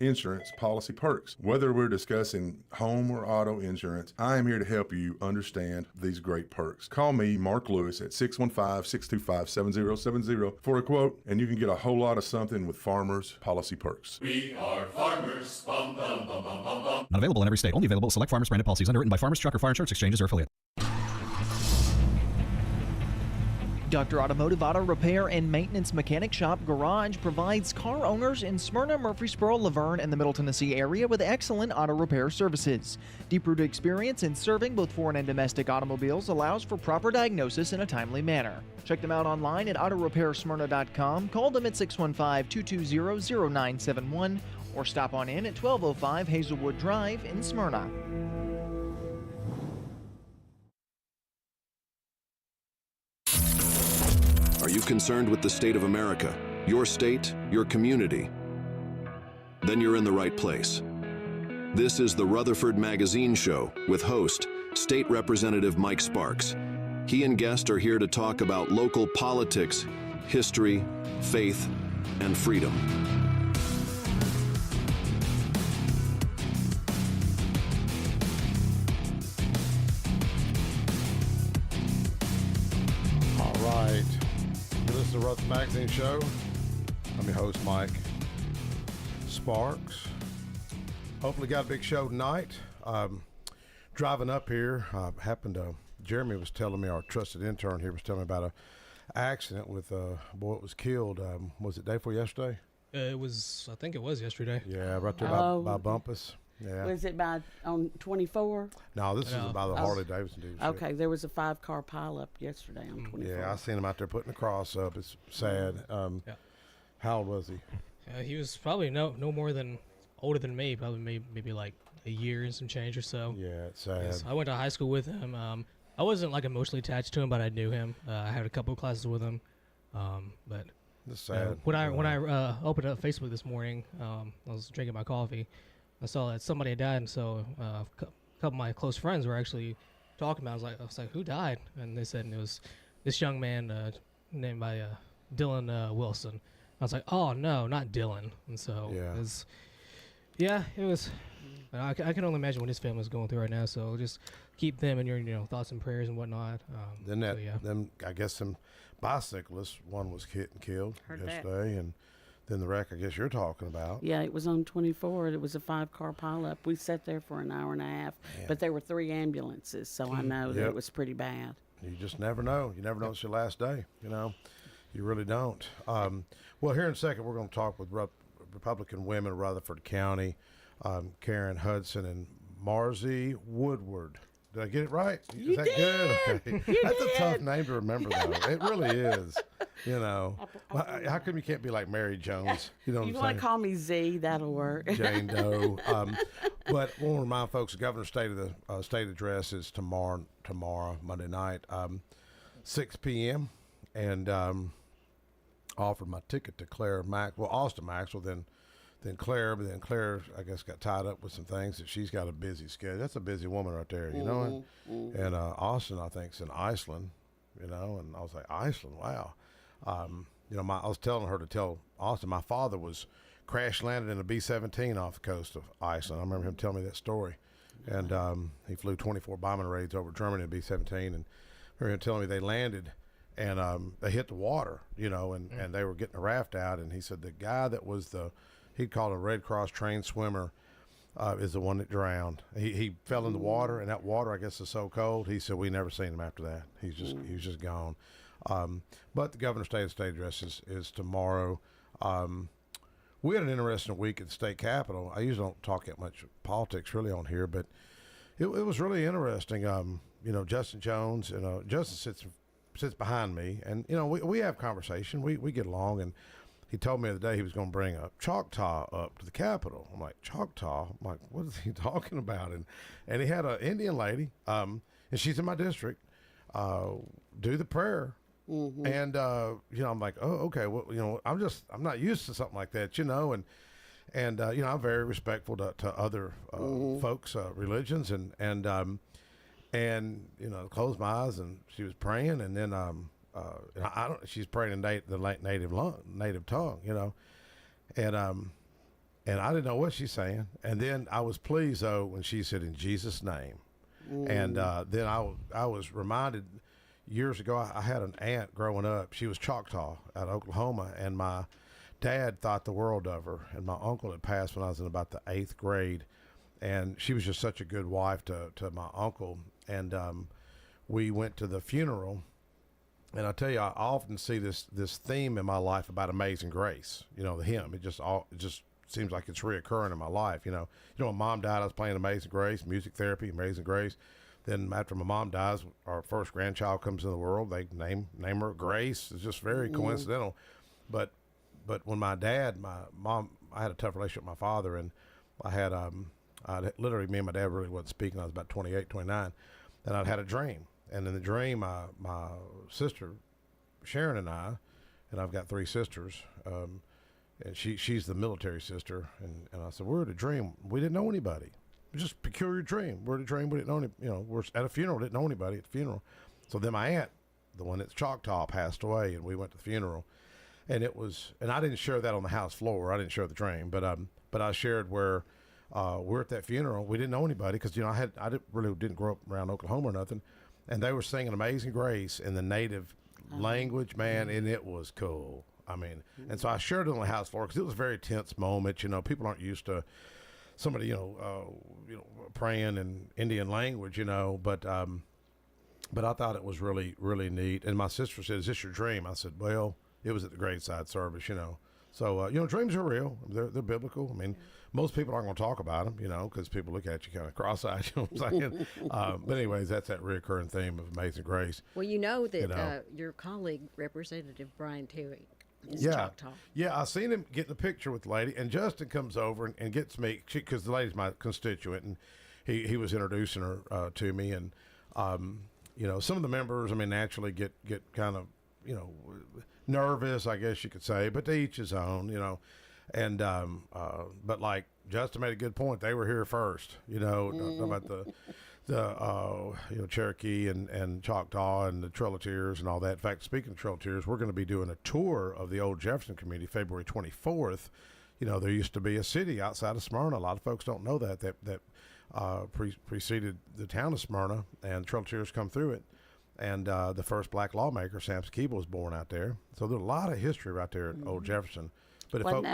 insurance policy perks. Whether we're discussing home or auto insurance, I am here to help you understand these great perks. Call me, Mark Lewis, at 615-625-7070 for a quote, and you can get a whole lot of something with Farmers Policy Perks. We are farmers. Bum, bum, bum, bum, bum, bum. Not available in every state. Only available at select Farmers branded policies underwritten by Farmers Truck or Fire Insurance Exchanges or affiliate. Dr. Automotive Auto Repair and Maintenance Mechanic Shop Garage provides car owners in Smyrna, Murfreesboro, Laverne, and the Middle Tennessee area with excellent auto repair services. Deep-rooted experience in serving both foreign and domestic automobiles allows for proper diagnosis in a timely manner. Check them out online at autorepairsmyrna.com, call them at 615-220-0971, or stop on in at 1205 Hazelwood Drive in Smyrna. Are you concerned with the state of America, your state, your community? Then you're in the right place. This is the Rutherford Magazine Show with host, State Representative Mike Sparks. He and guests are here to talk about local politics, history, faith, and freedom. All right. This is the Rutherford Magazine Show. I'm your host, Mike Sparks. Hopefully got a big show tonight. Driving up here, Jeremy was telling me, our trusted intern here was telling me about an accident with a boy that was killed. Was it day before yesterday? I think it was yesterday. Yeah, right there by Bumpus. Yeah. Was it on 24? No, this is by the Harley Davidson dealership. Okay, there was a 5-car pileup yesterday on 24. Yeah, I seen him out there putting the cross up. It's sad. How old was he? He was probably no more than older than me, probably maybe like a year and some change or so. Yeah, it's sad. I went to high school with him. I wasn't like emotionally attached to him, but I knew him. I had a couple of classes with him. But it's sad. When I opened up Facebook this morning, I was drinking my coffee. I saw that somebody had died, and so a couple of my close friends were actually talking about it. I was like, who died? And they said it was this young man named by Dylan Wilson. I was like, oh, no, not Dylan. And so it was. I can only imagine what his family is going through right now. So just keep them in your thoughts and prayers and whatnot. I guess some bicyclists. One was hit and killed yesterday, and then the wreck I guess you're talking about. Yeah, it was on 24. It was a 5-car pileup. We sat there for an hour and a half, but there were 3 ambulances, so I know that it was pretty bad. You just never know. You never know it's your last day. You really don't. Well, here in a second we're going to talk with Republican women of Rutherford County, Karen Hudson and Marzie Woodward. Did I get it right? Is that good? Okay. That's a tough name to remember, though. It really is. How come you can't be like Mary Jones? You know what I'm saying? You want to call me Z? That'll work. Jane Doe. But I want to remind folks, the governor's state address is tomorrow, Monday night, 6 p.m. And offered my ticket to Austin Maxwell, then Claire, but then Claire, I guess, got tied up with some things that she's got a busy schedule. That's a busy woman right there, you know. And Austin, I think, is in Iceland, and I was like, Iceland, wow. I was telling her to tell Austin, my father was crash landed in a B-17 off the coast of Iceland. I remember him telling me that story. And he flew 24 bombing raids over Germany in B-17, and I remember him telling me they landed and they hit the water, and they were getting a raft out, and he said the guy that was he'd called a Red Cross trained swimmer, is the one that drowned. He fell in the water, and that water, I guess, is so cold. He said we never seen him after that. He was just gone. But the governor's state address is tomorrow. We had an interesting week at the state capitol. I usually don't talk that much politics really on here, but it was really interesting. Justin Jones, Justin sits behind me, and we have conversation. We get along, and he told me the other day he was going to bring a Choctaw up to the Capitol. I'm like, Choctaw? I'm like, what is he talking about? And he had an Indian lady, and she's in my district, do the prayer. Mm-hmm. And I'm like, oh, okay. Well, I'm not used to something like that, and I'm very respectful to other folks' religions, and closed my eyes, and she was praying, and then she's praying in the native tongue, and And I didn't know what she's saying. And then I was pleased, though, when she said, in Jesus' name. And then I was reminded years ago, I had an aunt growing up. She was Choctaw out of Oklahoma, and my dad thought the world of her. And my uncle had passed when I was in about the 8th grade. And she was just such a good wife to my uncle. And we went to the funeral. And I tell you, I often see this theme in my life about Amazing Grace. You know, the hymn. It just seems like it's reoccurring in my life. You know, when Mom died, I was playing Amazing Grace, music therapy, Amazing Grace. Then after my mom dies, our first grandchild comes in the world. They name her Grace. It's just very coincidental. But when my mom, I had a tough relationship with my father, and I had literally, me and my dad really wasn't speaking. I was about 28, 29, and I'd had a dream. And in the dream, my sister Sharon and I've got 3 sisters. And she's the military sister, and I said, we're at a dream. We didn't know anybody. It was just a peculiar dream. We're at a dream. We didn't know any, we're at a funeral. Didn't know anybody at the funeral. So then my aunt, the one that's Choctaw, passed away, and we went to the funeral, and I didn't share that on the house floor. I didn't share the dream, but I shared where we're at that funeral. We didn't know anybody because I didn't grow up around Oklahoma or nothing, and they were singing Amazing Grace in the native language, man, and it was cool. I mean, and so I shared it on the house floor because it was a very tense moment. People aren't used to somebody, praying in Indian language, but I thought it was really, really neat. And my sister said, is this your dream? I said, well, it was at the graveside service, So, dreams are real. They're biblical. I mean, most people aren't going to talk about them, because people look at you kind of cross-eyed, you know what I'm saying? But anyways, that's that reoccurring theme of Amazing Grace. Well, that your colleague, Representative Brian Terry, is Choctaw. Yeah, I seen him get in the picture with the lady, and Justin comes over and gets me, because the lady's my constituent, and he was introducing her to me, and, some of the members, naturally get kind of, nervous, I guess you could say, but to each his own, and but like Justin made a good point. They were here first, about the Cherokee and Choctaw and the Trail of Tears and all that. In fact, speaking of Trail of Tears, we're going to be doing a tour of the old Jefferson community February 24th. There used to be a city outside of Smyrna. A lot of folks don't know that preceded the town of Smyrna, and Trail of Tears come through it. And the first black lawmaker, Sam Skiba, was born out there. So there's a lot of history right there at Old Jefferson. But wasn't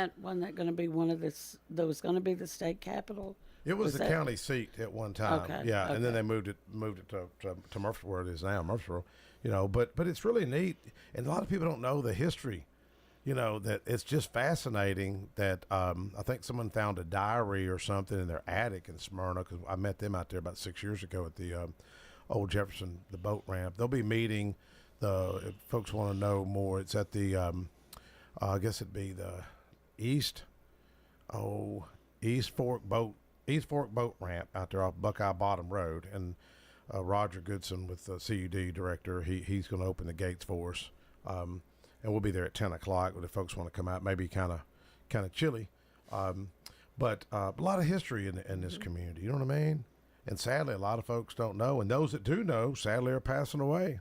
that going to be that was going to be the state capital? It was the county seat at one time. Okay. Yeah, okay. And then they moved it to Murfreesboro, where it is now, Murfreesboro. But it's really neat, and a lot of people don't know the history. That it's just fascinating that I think someone found a diary or something in their attic in Smyrna, because I met them out there about 6 years ago at the Old Jefferson, the boat ramp. They'll be meeting if folks want to know more. It's at the I guess it'd be the East Fork boat ramp out there off Buckeye Bottom Road, and Roger Goodson with the CUD director, he's going to open the gates for us, and we'll be there at 10 o'clock. But if folks want to come out, maybe kind of chilly, but a lot of history in this community. You know what I mean? And sadly, a lot of folks don't know, and those that do know, sadly, are passing away.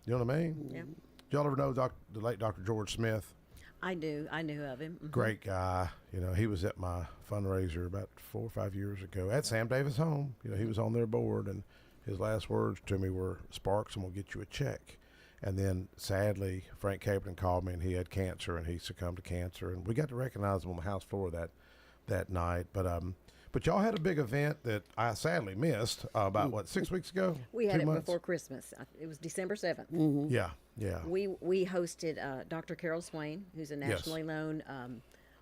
You know what I mean? Yeah. Did y'all ever know the late Dr. George Smith? I do. I knew of him. Mm-hmm. Great guy. He was at my fundraiser about 4 or 5 years ago at Sam Davis' home. He was on their board, and his last words to me were, "Sparks, and we'll get you a check." And then, sadly, Frank Caperton called me, and he had cancer, and he succumbed to cancer. And we got to recognize him on the house floor that night. But y'all had a big event that I sadly missed about 6 weeks ago? We had 2 it months? before Christmas. It was December 7th. Mm-hmm. Yeah. We hosted Dr. Carol Swain, who's a nationally known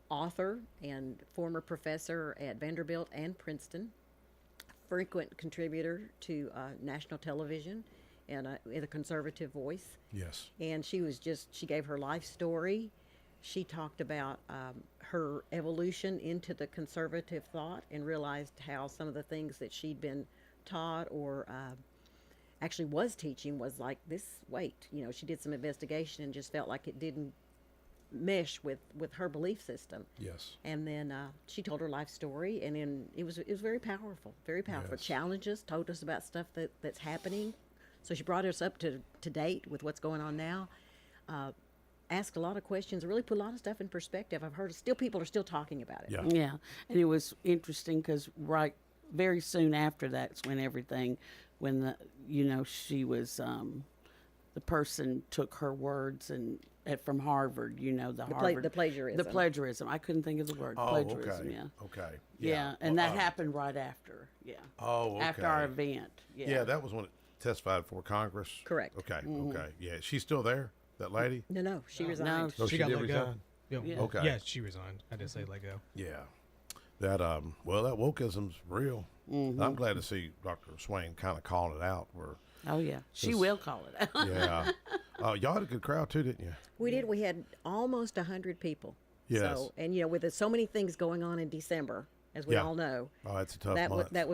author and former professor at Vanderbilt and Princeton, frequent contributor to national television and a conservative voice. Yes. And she gave her life story. She talked about her evolution into the conservative thought and realized how some of the things that she'd been taught or actually was teaching was like this. She did some investigation and just felt like it didn't mesh with her belief system. Yes. And then she told her life story, and then it was very powerful, very powerful. Yes. Challenges, told us about stuff that's happening. So she brought us up to date with what's going on now. asked a lot of questions, really put a lot of stuff in perspective. I've heard people are still talking about it. Yeah. Yeah, and it was interesting because very soon after that's when she was the person took her words and from Harvard, The plagiarism. The plagiarism. I couldn't think of the word. Oh, plagiarism. okay. Yeah. Okay. Yeah, and that happened right after. Yeah. Oh, okay. After our event. Yeah. Yeah, that was when it testified for Congress. Correct. Okay. Okay. Yeah, she's still there. That lady. No, she resigned. Oh, she got did let go. resign. Yeah. Okay. Yeah, she resigned. I did say let go. Yeah. That that wokeism's real. I'm glad to see Dr. Swain kind of calling it out. Oh yeah, she will call it out. Yeah. Y'all had a good crowd too, didn't you? We did. We had almost 100 people. Yes. So, and with so many things going on in December, as we Yeah. all know, Oh, it's a tough that month. that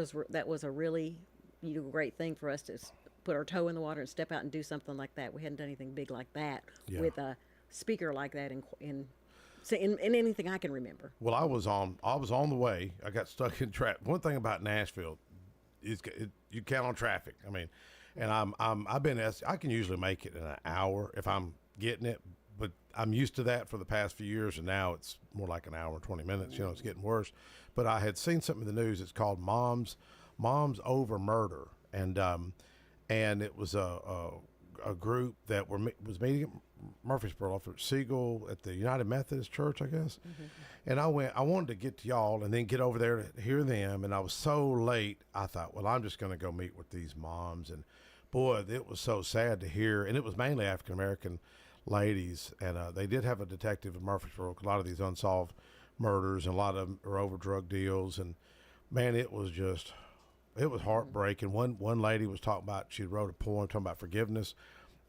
was a really great thing for us to put our toe in the water and step out and do something like that. We hadn't done anything big like that with a speaker like that in anything I can remember. Well, I was on the way. I got stuck in traffic. One thing about Nashville is you count on traffic. I mean, and I can usually make it in an hour if I'm getting it, but I'm used to that for the past few years, and now it's more like an hour and 20 minutes. It's getting worse. But I had seen something in the news. It's called Moms Over Murder, and it was a group that was meeting at Murfreesboro off at Siegel at the United Methodist Church, I guess. And I wanted to get to y'all and then get over there to hear them. And I was so late, I thought, well, I'm just going to go meet with these moms. And boy, it was so sad to hear. And it was mainly African-American ladies. And they did have a detective in Murfreesboro. A lot of these unsolved murders, and a lot of them are over drug deals. And man, it was heartbreaking. One lady was talking about, she wrote a poem talking about forgiveness.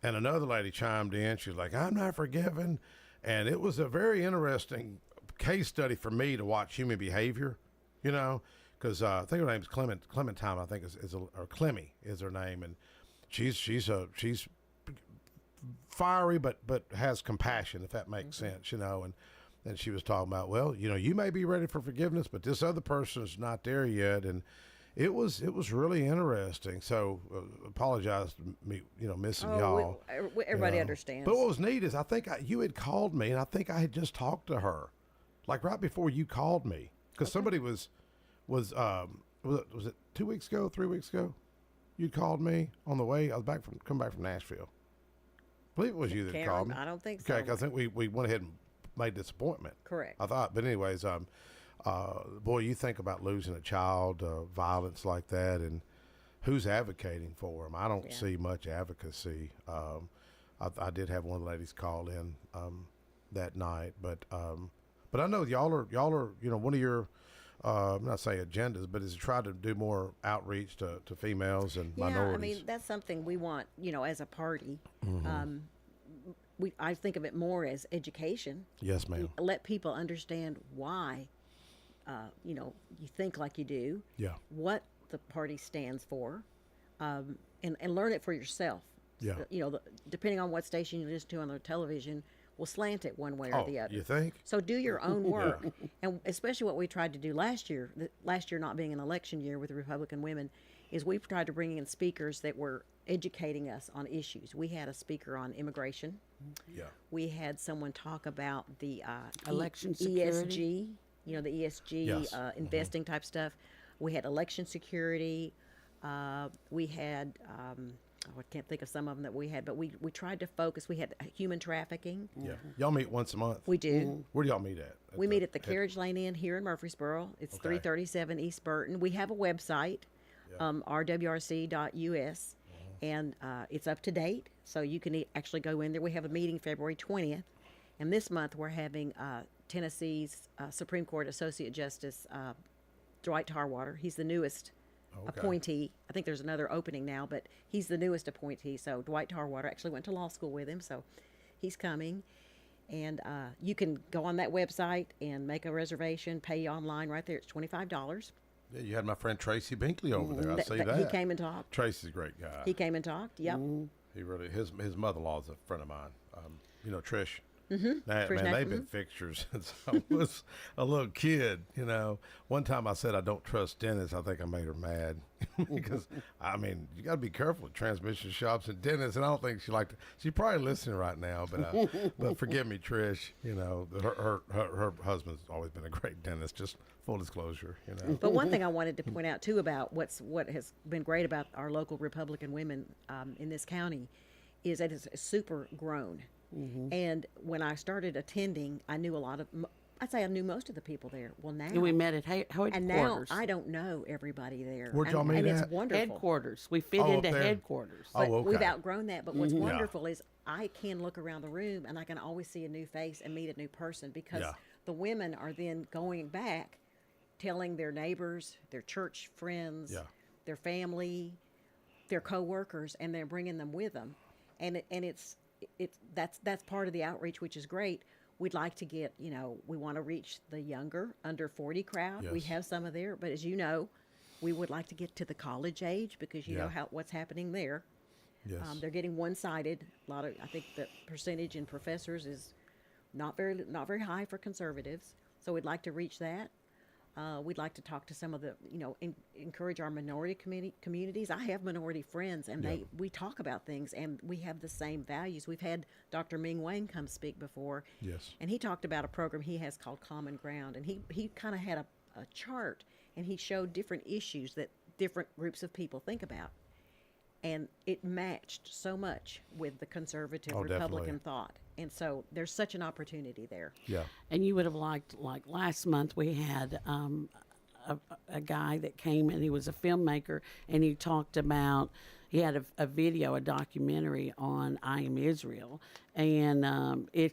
And another lady chimed in. She was like, I'm not forgiven. And it was a very interesting case study for me to watch human behavior, because I think her name's Clementine, I think or Clemmy is her name. And she's fiery, but has compassion, if that makes sense, And she was talking about, well, you may be ready for forgiveness, but this other person's not there yet. And it was really interesting. So apologize to me, missing y'all. Everybody understands. But what was neat is I think you had called me, and I think I had just talked to her, like right before you called me, because somebody was it 2 weeks ago, 3 weeks ago? You'd called me on the way. I was coming back from Nashville. I believe it was you that called me. I don't think so. Okay, because I think we went ahead and made this appointment. Correct. I thought, but anyways, boy, you think about losing a child, violence like that, and who's advocating for them. I don't see much advocacy. I did have one of the ladies call in that night, but I know y'all are one of your I'm not saying agendas, but is to try to do more outreach to females and minorities. Yeah, I mean that's something we want. As a party. I think of it more as education. Yes, ma'am. Let people understand why. You think like you do. Yeah. What the party stands for, and learn it for yourself. Yeah. Depending on what station you listen to on the television, will slant it one way or the other. You think? So do your own work, and especially what we tried to do last year. Last year not being an election year with the Republican women, is we tried to bring in speakers that were educating us on issues. We had a speaker on immigration. Yeah. We had someone talk about the Election security. ESG. The ESG Yes. investing type stuff. We had election security. We had, I can't think of some of them that we had, but we tried to focus. We had human trafficking. Yeah. Y'all meet once a month? We do. Where do y'all meet at? We meet at the Carriage Lane Inn here in Murfreesboro. It's 337 East Burton. We have a website, rwrc.us, and it's up to date, so you can actually go in there. We have a meeting February 20th, and this month we're having Tennessee's Supreme Court Associate Justice Dwight Tarwater. He's the newest appointee. I think there's another opening now, but he's the newest appointee. So Dwight Tarwater actually went to law school with him, so he's coming. And you can go on that website and make a reservation, pay online right there. It's $25. Yeah, you had my friend Tracy Binkley over there. I see that. He came and talked. Tracy's a great guy. He came and talked. Yep. He really, his mother-in-law is a friend of mine. Trish Man, they've been fixtures since I was a little kid. You know, one time I said I don't trust dentists. I think I made her mad because I mean you got to be careful with transmission shops and dentists. And I don't think she liked it. She's probably listening right now, but forgive me, Trish. You know, her husband's always been a great dentist. Just full disclosure. You know. But one thing I wanted to point out too about what has been great about our local Republican women in this county is that it's super grown. And when I started attending, I knew I knew most of the people there. Well, now. And we met at headquarters. And now I don't know everybody there. Where'd y'all meet and at? it's wonderful. Headquarters. We fit into headquarters. But okay. we've outgrown that. But what's wonderful is I can look around the room and I can always see a new face and meet a new person because the women are then going back, telling their neighbors, their church friends, their family, their coworkers, and they're bringing them with them. And that's part of the outreach, which is great. We'd like to get, we want to reach the younger, under 40 crowd. We have some of there, but as you know, we would like to get to the college age because you know what's happening there. Yes. They're getting one-sided. I think the percentage in professors is not very high for conservatives. So we'd like to reach that. We'd like to talk to some of the, encourage our minority communities. I have minority friends, and we talk about things, and we have the same values. We've had Dr. Ming Wang come speak before, and he talked about a program he has called Common Ground, and he kind of had a chart, and he showed different issues that different groups of people think about, and it matched so much with the conservative Republican thought. And so there's such an opportunity there. Yeah. And you would have liked, like last month, we had a guy that came and he was a filmmaker and he talked about, he had a video, a documentary on I Am Israel. And he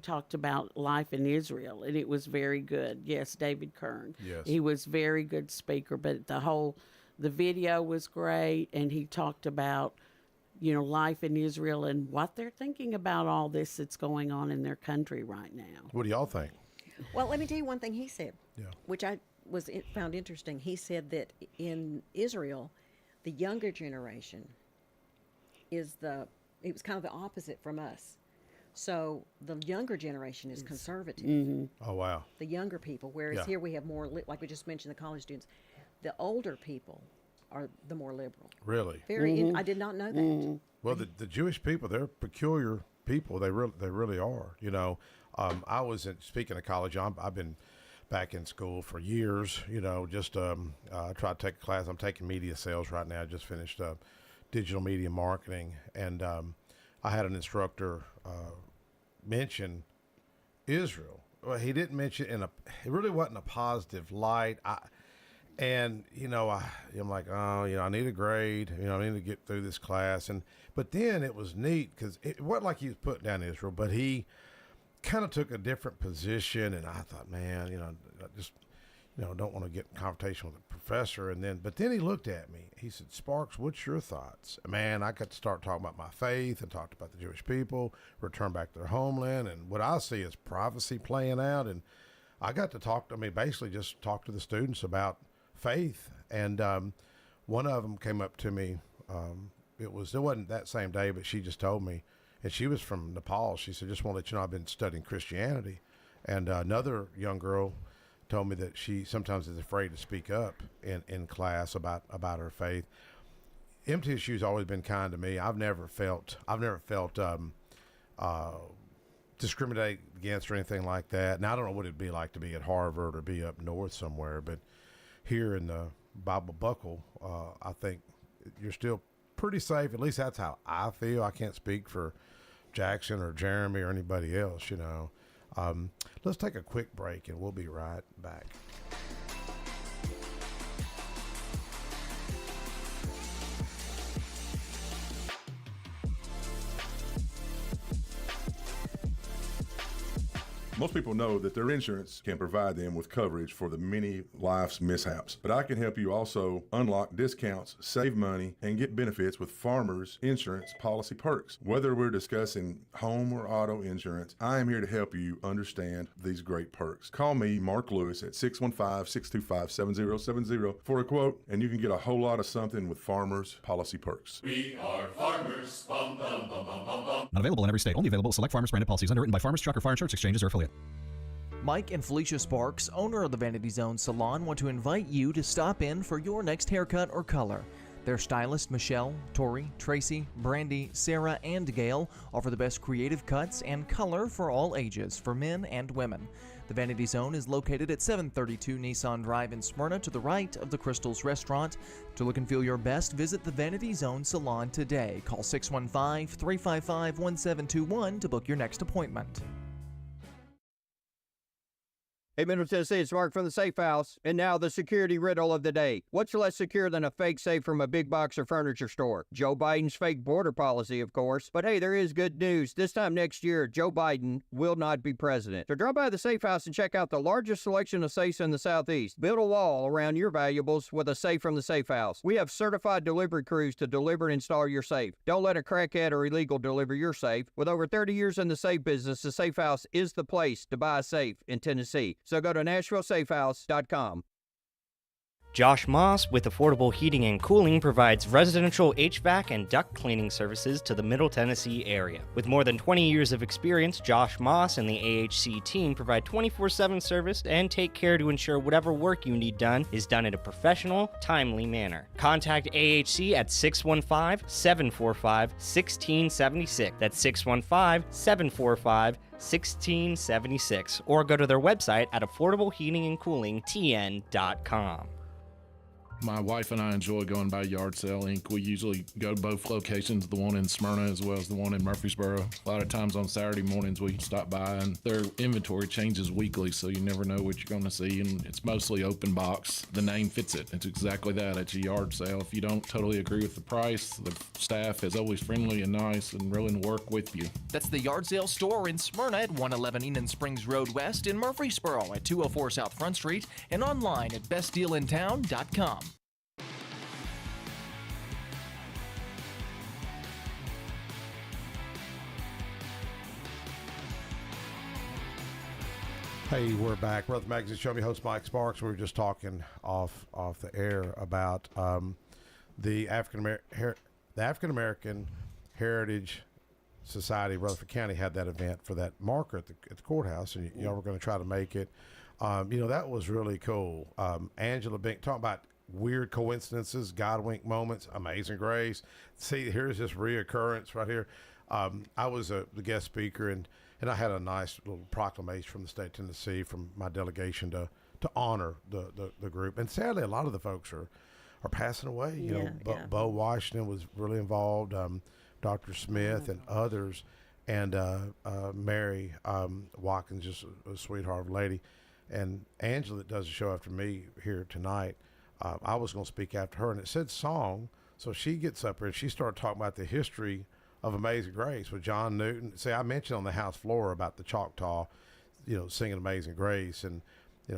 talked about life in Israel and it was very good. Yes, David Kern. Yes. He was very good speaker, but the video was great and he talked about life in Israel and what they're thinking about all this that's going on in their country right now. What do y'all think? Well, let me tell you one thing he said, which I found interesting. He said that in Israel, the younger generation it was kind of the opposite from us. So the younger generation is conservative. Mm-hmm. Oh, wow. The younger people, whereas here we have more, like we just mentioned, the college students. The older people are the more liberal. Really? I did not know that. Mm-hmm. Well, the Jewish people, they're peculiar people. They really are. I was speaking of college. I've been back in school for years. I try to take a class. I'm taking media sales right now. I just finished digital media marketing, and I had an instructor mention Israel. Well, he didn't mention it really wasn't a positive light. I'm like, I need a grade. I need to get through this class. But then it was neat because it wasn't like he was putting down Israel, but he kind of took a different position. And I thought, man, I just, don't want to get in confrontation with the professor. But then he looked at me. He said, Sparks, what's your thoughts? Man, I got to start talking about my faith and talked about the Jewish people, return back to their homeland. And what I see is prophecy playing out. And I got to basically just talk to the students about faith, and one of them came up to me. It wasn't that same day, but she just told me, and she was from Nepal. She said, "Just want to let you know I've been studying Christianity." And another young girl told me that she sometimes is afraid to speak up in class about her faith. MTSU's always been kind to me. I've never felt discriminated against or anything like that. Now I don't know what it'd be like to be at Harvard or be up north somewhere, but here in the Bible Buckle, I think you're still pretty safe. At least that's how I feel. I can't speak for Jackson or Jeremy or anybody else, Let's take a quick break and we'll be right back. Most people know that their insurance can provide them with coverage for the many life's mishaps. But I can help you also unlock discounts, save money, and get benefits with Farmers Insurance policy perks. Whether we're discussing home or auto insurance, I am here to help you understand these great perks. Call me, Mark Lewis, at 615-625-7070 for a quote, and you can get a whole lot of something with Farmers policy perks. We are farmers. farmers. Bum, bum, bum, bum, bum, bum. Not available in every state. Only available at select Farmers branded policies underwritten by Farmers Truck or Fire Insurance Exchanges or affiliate. Mike and Felicia Sparks, owner of the Vanity Zone Salon, want to invite you to stop in for your next haircut or color. Their stylists Michelle, Tori, Tracy, Brandy, Sarah, and Gail offer the best creative cuts and color for all ages, for men and women. The Vanity Zone is located at 732 Nissan Drive in Smyrna, to the right of the Crystals Restaurant. To look and feel your best, visit the Vanity Zone Salon today. Call 615-355-1721 to book your next appointment. Hey, Middle Tennessee, it's Mark from the Safe House. And now the security riddle of the day. What's less secure than a fake safe from a big box or furniture store? Joe Biden's fake border policy, of course. But hey, there is good news. This time next year, Joe Biden will not be president. So drop by the Safe House and check out the largest selection of safes in the Southeast. Build a wall around your valuables with a safe from the Safe House. We have certified delivery crews to deliver and install your safe. Don't let a crackhead or illegal deliver your safe. With over 30 years in the safe business, the Safe House is the place to buy a safe in Tennessee. So go to NashvilleSafeHouse.com. Josh Moss with Affordable Heating and Cooling provides residential HVAC and duct cleaning services to the Middle Tennessee area. With more than 20 years of experience, Josh Moss and the AHC team provide 24/7 service and take care to ensure whatever work you need done is done in a professional, timely manner. Contact AHC at 615-745-1676. That's 615-745-1676. Or go to their website at affordableheatingandcoolingtn.com. My wife and I enjoy going by Yard Sale Inc. We usually go to both locations, the one in Smyrna as well as the one in Murfreesboro. A lot of times on Saturday mornings we stop by, and their inventory changes weekly, so you never know what you're going to see, and it's mostly open box. The name fits it. It's exactly that. It's a yard sale. If you don't totally agree with the price, the staff is always friendly and nice and willing to work with you. That's the Yard Sale Store in Smyrna at 111 Enon Springs Road West, in Murfreesboro at 204 South Front Street, and online at bestdealintown.com. Hey, we're back. Rutherford Magazine Show. Me host Mike Sparks. We were just talking off the air about the African American Heritage Society of Rutherford County had that event for that marker at the courthouse, and y'all were going to try to make it. That was really cool. Angela Bink talking about weird coincidences, God wink moments, Amazing Grace. See, here's this reoccurrence right here. I was the guest speaker, and I had a nice little proclamation from the state of Tennessee from my delegation to honor the group. And sadly, a lot of the folks are passing away. Bo Washington was really involved, Dr. Smith and others, and Mary Watkins, just a sweetheart of a lady. And Angela, that does a show after me here tonight, I was going to speak after her, and it said song. So she gets up here and she started talking about the history of Amazing Grace with John Newton. See, I mentioned on the House floor about the Choctaw, singing Amazing Grace. And,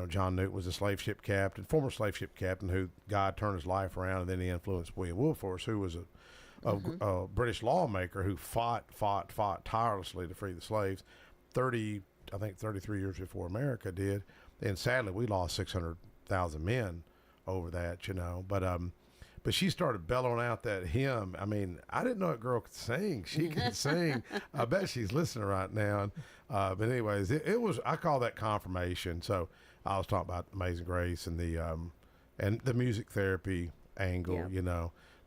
John Newton was a former slave ship captain who God turned his life around, and then he influenced William Wilberforce, who was a British lawmaker who fought tirelessly to free the slaves 33 years before America did. And sadly, we lost 600,000 men over that, But she started bellowing out that hymn. I mean, I didn't know that girl could sing. She could sing. I bet she's listening right now. But anyways, it was, I call that confirmation. So I was talking about Amazing Grace and the music therapy angle,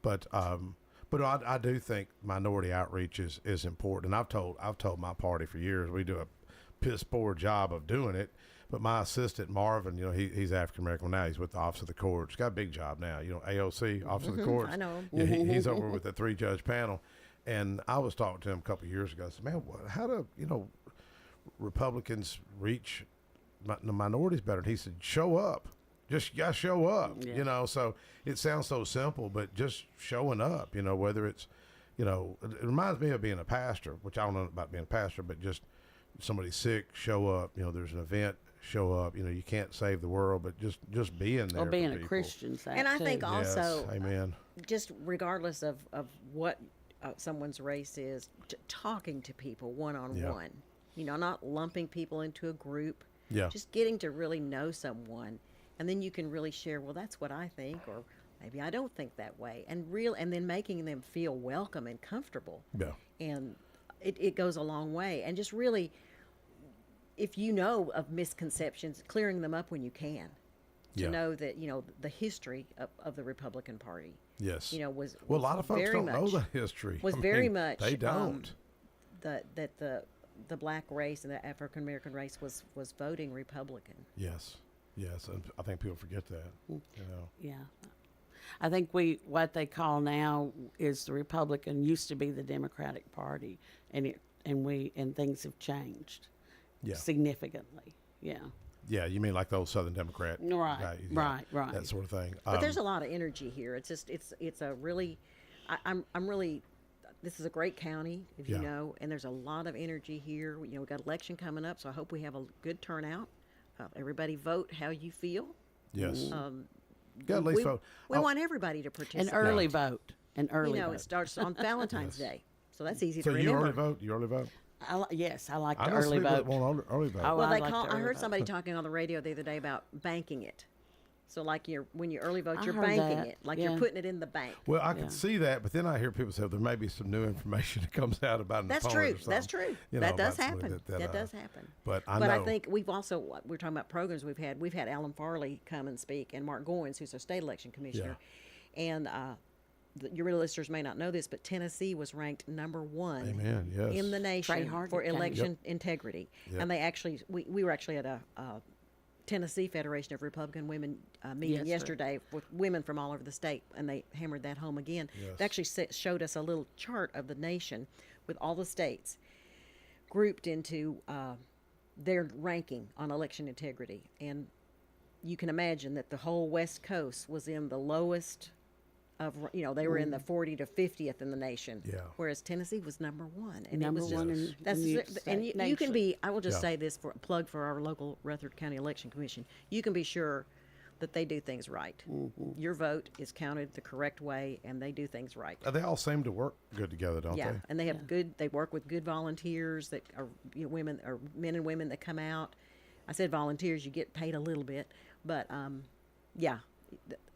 But I do think minority outreach is important. And I've told my party for years, we do a piss poor job of doing it. But my assistant, Marvin, he's African-American now. He's with the Office of the Courts. Got a big job now, AOC, Office of the Courts. I know. Yeah, he's over with the 3-judge panel. And I was talking to him a couple of years ago. I said, man, how do, Republicans reach the minorities better? And he said, show up. Just got to show up, So it sounds so simple, but just showing up, whether it's, it reminds me of being a pastor, which I don't know about being a pastor, but just somebody's sick, show up. There's an event, show up. You can't save the world, but just being there. Or being for a people. Christian. And I think also, yes, amen. Just regardless of what someone's race is, talking to people one-on-one, not lumping people into a group, just getting to really know someone. And then you can really share, well, that's what I think, or maybe I don't think that way, and then making them feel welcome and comfortable. Yeah. And it goes a long way. And just really, if you know of misconceptions, clearing them up when you can. To know that, the history of the Republican Party. Yes. Was a lot of folks don't know the history. Was very much. They don't. That the black race and the African American race was voting Republican. Yes. Yes. And I think people forget that. Yeah. I think what they call now is the Republican used to be the Democratic Party, and things have changed significantly. Yeah. Yeah, you mean like the old Southern Democrat? Right, right. That sort of thing. But there's a lot of energy here. It's just it's a really, I'm really, this is a great county, if you know, and there's a lot of energy here. We got election coming up, so I hope we have a good turnout. Everybody vote how you feel. Yes. At least vote. We want everybody to participate. An early vote. Vote. It starts on Valentine's Day, so that's easy to remember. So you early vote? Yes, I like the early vote. Early vote. Oh, well, I heard somebody talking on the radio the other day about banking it. So, like when you early vote, you're banking it, like you're putting it in the bank. Well, I can see that, but then I hear people say there may be some new information that comes out about an That's opponent true. That's true. That does happen. That does happen. But I think we're talking about programs we've had. We've had Alan Farley come and speak, and Mark Goins, who's our state election commissioner, and. Your listeners may not know this, but Tennessee was ranked number 1 in the nation for election integrity. Yep. And they actually, we were actually at a Tennessee Federation of Republican Women meeting yesterday with women from all over the state, and they hammered that home again. Yes. They actually showed us a little chart of the nation with all the states grouped into their ranking on election integrity. And you can imagine that the whole West Coast was in the lowest they were in the 40 to 50th in the nation, whereas Tennessee was number 1, and number it was one you can be. I will just say this for a plug for our local Rutherford County Election Commission. You can be sure that they do things right. Mm-hmm. Your vote is counted the correct way, and they do things right. They all seem to work good together, don't they? Yeah, and they have good. They work with good volunteers that are women or men and women that come out. I said volunteers. You get paid a little bit, but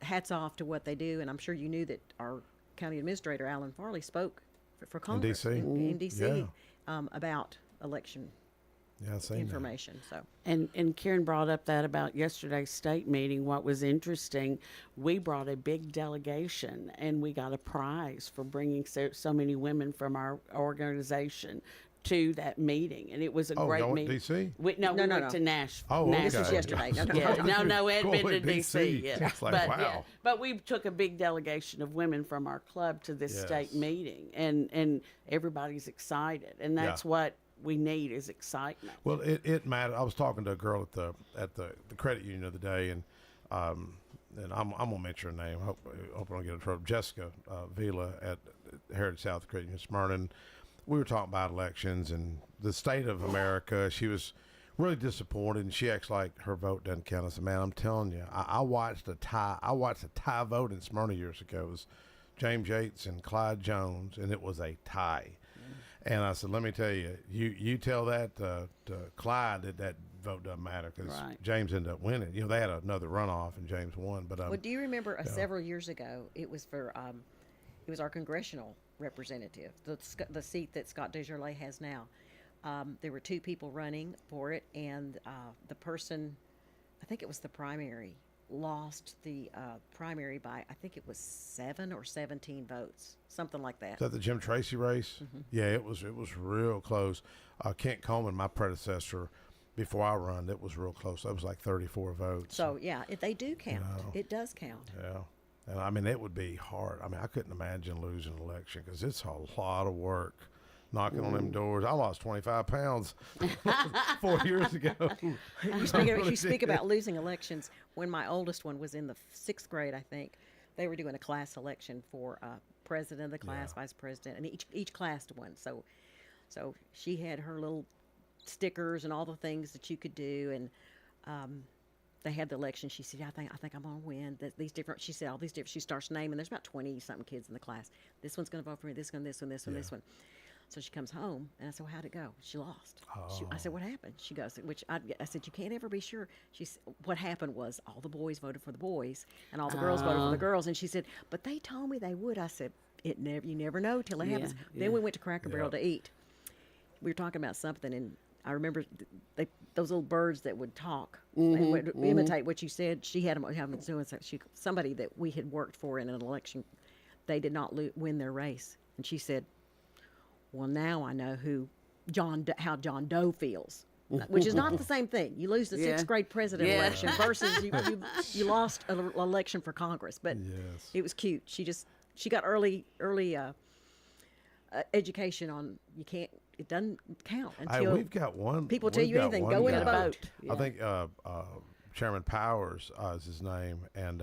hats off to what they do, and I'm sure you knew that our county administrator Alan Farley spoke for Congress in D.C. About election information. So and Karen brought up that about yesterday's state meeting. What was interesting, we brought a big delegation, and we got a prize for bringing so many women from our organization to that meeting, and it was a great meeting. D.C.? We went to Nashville. Oh, okay. This was yesterday. No, we had been to D.C. Yeah. It's like, wow. But we took a big delegation of women from our club to this state meeting, and everybody's excited, and that's what we need is excitement. Well, it mattered. I was talking to a girl at the credit union the other day, and I'm gonna mention her name. Hope I don't get in trouble. Jessica Vila at Heritage South Credit Union Smyrna. And we were talking about elections and the state of America. She was really disappointed, and she acts like her vote doesn't count. I said, man, I'm telling you, I watched a tie vote in Smyrna years ago. It was James Yates and Clyde Jones, and it was a tie. And I said, let me tell you, you tell that to Clyde that vote doesn't matter, because James ended up winning. They had another runoff, and James won. But do you remember several years ago? It was for it was our congressional representative, the seat that Scott Desjardins has now. There were 2 people running for it, and the person, I think it was the primary, lost the primary by, I think it was 7 or 17 votes, something like that. Is that the Jim Tracy race? Mm-hmm. Yeah, it was real close. Kent Coleman, my predecessor, before I run, it was real close. That was like 34 votes. So they do count. It does count. Yeah. And I mean, it would be hard. I mean, I couldn't imagine losing an election, because it's a lot of work knocking on them doors. I lost 25 pounds 4 years ago. You speak about losing elections. When my oldest one was in the 6th grade, I think, they were doing a class election for president of the class, vice president, and each class won. So she had her little stickers and all the things that you could do, and they had the election. She said, I think I'm going to win. These different. She said all these different. She starts naming. There's about 20 something kids in the class. This one's going to vote for me. This one. So she comes home, and I said, well, how'd it go? She lost. Oh. I said, what happened? She goes, I said, you can't ever be sure. What happened was all the boys voted for the boys, and all the girls voted for the girls. And she said, but they told me they would. I said, you never know till it happens. Then we went to Cracker Barrel to eat. We were talking about something, and I remember those little birds that would talk and would imitate what you said. She had them doing somebody that we had worked for in an election. They did not win their race, and she said, well, now I know how John Doe feels, which is not the same thing. You lose the sixth grade president election versus you lost an election for Congress. But it was cute. She got early education on it doesn't count until we've got one. People tell you anything. Go in and vote. I think Chairman Powers is his name, and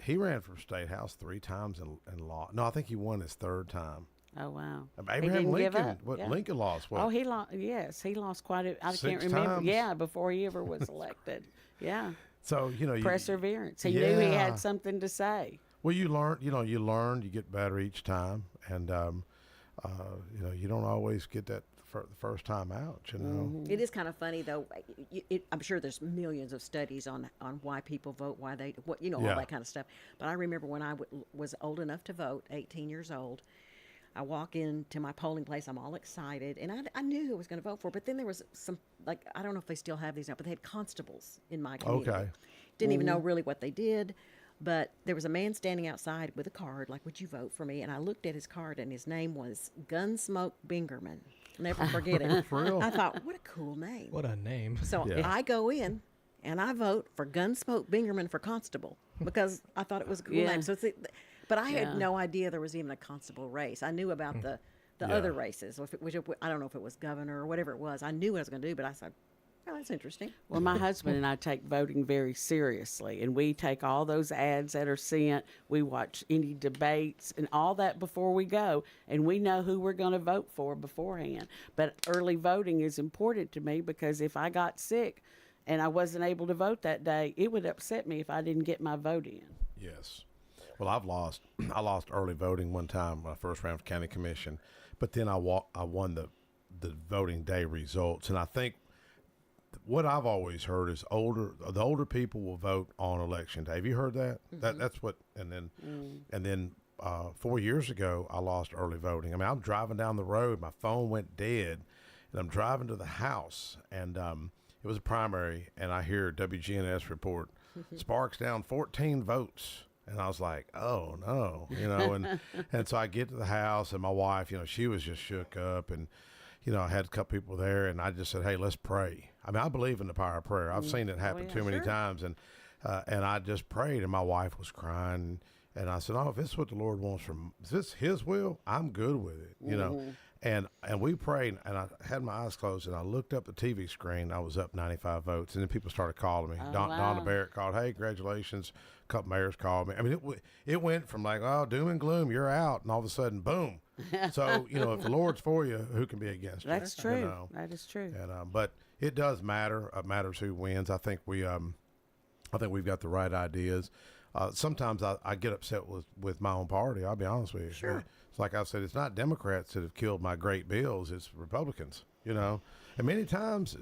he ran for state house 3 times and lost. No, I think he won his 3rd time. Oh, wow. Abraham Lincoln. Lincoln lost what? Oh, he lost. Yes, he lost quite a. I 6 can't remember. times? Yeah, before he ever was elected. Yeah. So perseverance. He knew he had something to say. Well, you learn. You get better each time, and you don't always get that the first time out. It is kind of funny though. I'm sure there's millions of studies on why people vote, all that kind of stuff. But I remember when I was old enough to vote, 18 years old. I walk into my polling place. I'm all excited, and I knew who I was going to vote for. But then there was some, I don't know if they still have these now, but they had constables in my community. Okay. Didn't even know really what they did, but there was a man standing outside with a card, like, would you vote for me? And I looked at his card, and his name was Gunsmoke Bingerman. I'll never forget it. For real? I thought, what a cool name. What a name. So I go in, and I vote for Gunsmoke Bingerman for constable because I thought it was a cool name. So but I had no idea there was even a constable race. I knew about the other races, which I don't know if it was governor or whatever it was. I knew what I was going to do, but I said, oh, that's interesting. Well, my husband and I take voting very seriously, and we take all those ads that are sent. We watch any debates and all that before we go, and we know who we're going to vote for beforehand. But early voting is important to me because if I got sick and I wasn't able to vote that day, it would upset me if I didn't get my vote in. Yes. Well, I lost early voting one time when I first ran for county commission, but then I won the voting day results. And I think what I've always heard is the older people will vote on election day. Have you heard that? That's what. And then 4 years ago, I lost early voting. I mean, I'm driving down the road, my phone went dead, and I'm driving to the house, and it was a primary, and I hear WGNS report, Sparks down 14 votes. And I was like, oh no, and so I get to the house, and my wife, she was just shook up, and I had a couple people there, and I just said, hey, let's pray. I mean, I believe in the power of prayer. I've seen it happen too many times, and I just prayed, and my wife was crying, and I said, oh, if this is what the Lord wants is this His will? I'm good with it, And we prayed, and I had my eyes closed, and I looked up the TV screen. I was up 95 votes, and then people started calling me. Donna Barrett called, hey, congratulations. A couple mayors called me. I mean, it went from like, oh, doom and gloom, you're out, and all of a sudden, boom. So, if the Lord's for you, who can be against you? That's true. That is true. And but it does matter. It matters who wins. I think we've got the right ideas. Sometimes I get upset with my own party. I'll be honest with you. Sure. It's like I said, it's not Democrats that have killed my great bills. It's Republicans, And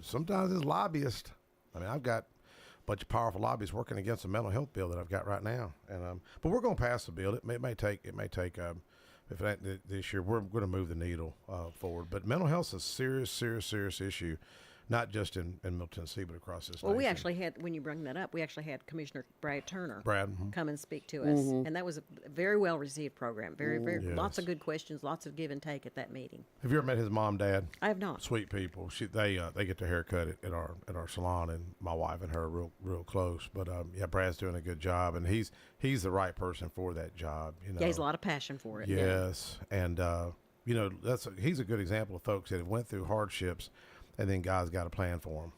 sometimes it's lobbyists. I mean, I've got a bunch of powerful lobbyists working against the mental health bill that I've got right now. And but we're going to pass the bill. It may take if it ain't this year, we're going to move the needle forward. But mental health is a serious issue. Not just in Middle Tennessee, but across this nation. We actually had, when you bring that up, we actually had Commissioner Brad Turner mm-hmm. come and speak to us. And that was a very well-received program. Very, lots of good questions, lots of give and take at that meeting. Have you ever met his mom, dad? I have not. Sweet people. They get their hair cut at our salon, and my wife and her are real close. But Brad's doing a good job, and he's the right person for that job. Yeah, he has a lot of passion for it. Yes, and he's a good example of folks that have went through hardships. And then God's got a plan for them.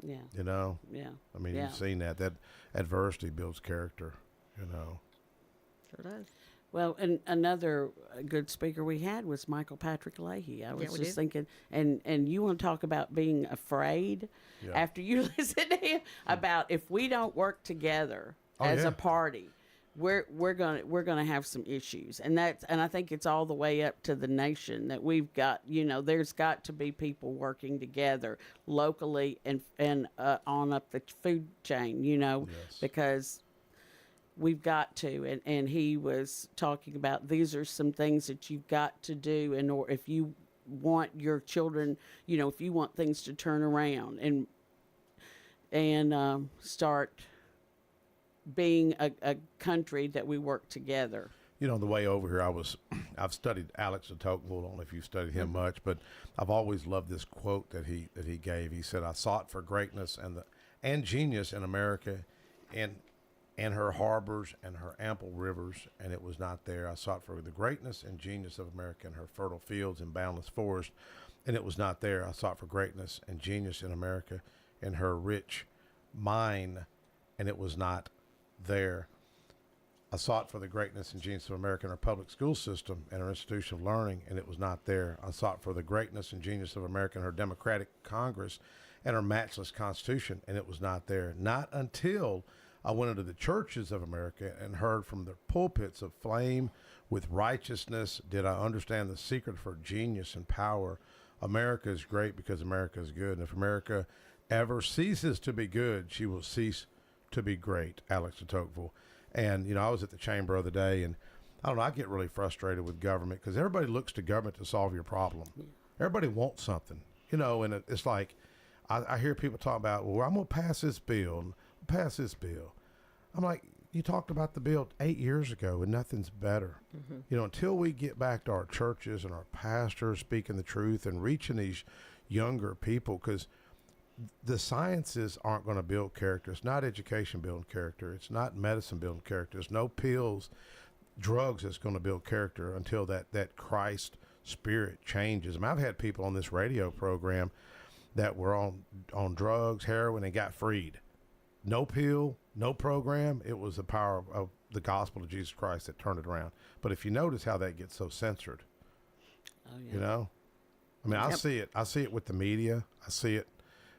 Yeah. Yeah. I mean, you've seen that adversity builds character, Sure does. Well, and another good speaker we had was Michael Patrick Leahy. I was just thinking, and you want to talk about being afraid after you listen to him about if we don't work together as a party, we're gonna have some issues, and I think it's all the way up to the nation that we've got. There's got to be people working together locally and on up the food chain. Because we've got to. And he was talking about these are some things that you've got to do if you want your children, if you want things to turn around and start being a country that we work together. The way over here, I've studied Alex de Tocqueville. I don't know if you've studied him much, but I've always loved this quote that he gave. He said, "I sought for greatness and genius in America, and her harbors and her ample rivers, and it was not there. I sought for the greatness and genius of America in her fertile fields and boundless forest, and it was not there. I sought for greatness and genius in America in her rich mine, and it was not there. I sought for the greatness and genius of America in our public school system and our institution of learning, and it was not there. I sought for the greatness and genius of America in her democratic Congress and her matchless Constitution, and it was not there. Not until I went into the churches of America and heard from their pulpits of flame with righteousness did I understand the secret for genius and power. America is great because America is good, and if America ever ceases to be good, she will cease to be great." Alex de Tocqueville. And, I was at the chamber the other day, and I don't know, I get really frustrated with government because everybody looks to government to solve your problem. Everybody wants something, and it's like I hear people talk about, well, I'm going to pass this bill. I'm like, you talked about the bill 8 years ago and nothing's better. Until we get back to our churches and our pastors speaking the truth and reaching these younger people, because the sciences aren't going to build character. It's not education building character. It's not medicine building character. There's no pills, drugs that's going to build character until that Christ spirit changes. I've had people on this radio program that were on drugs, heroin, and got freed. No pill, no program. It was the power of the gospel of Jesus Christ that turned it around. But if you notice how that gets so censored, I see it. I see it with the media. I see it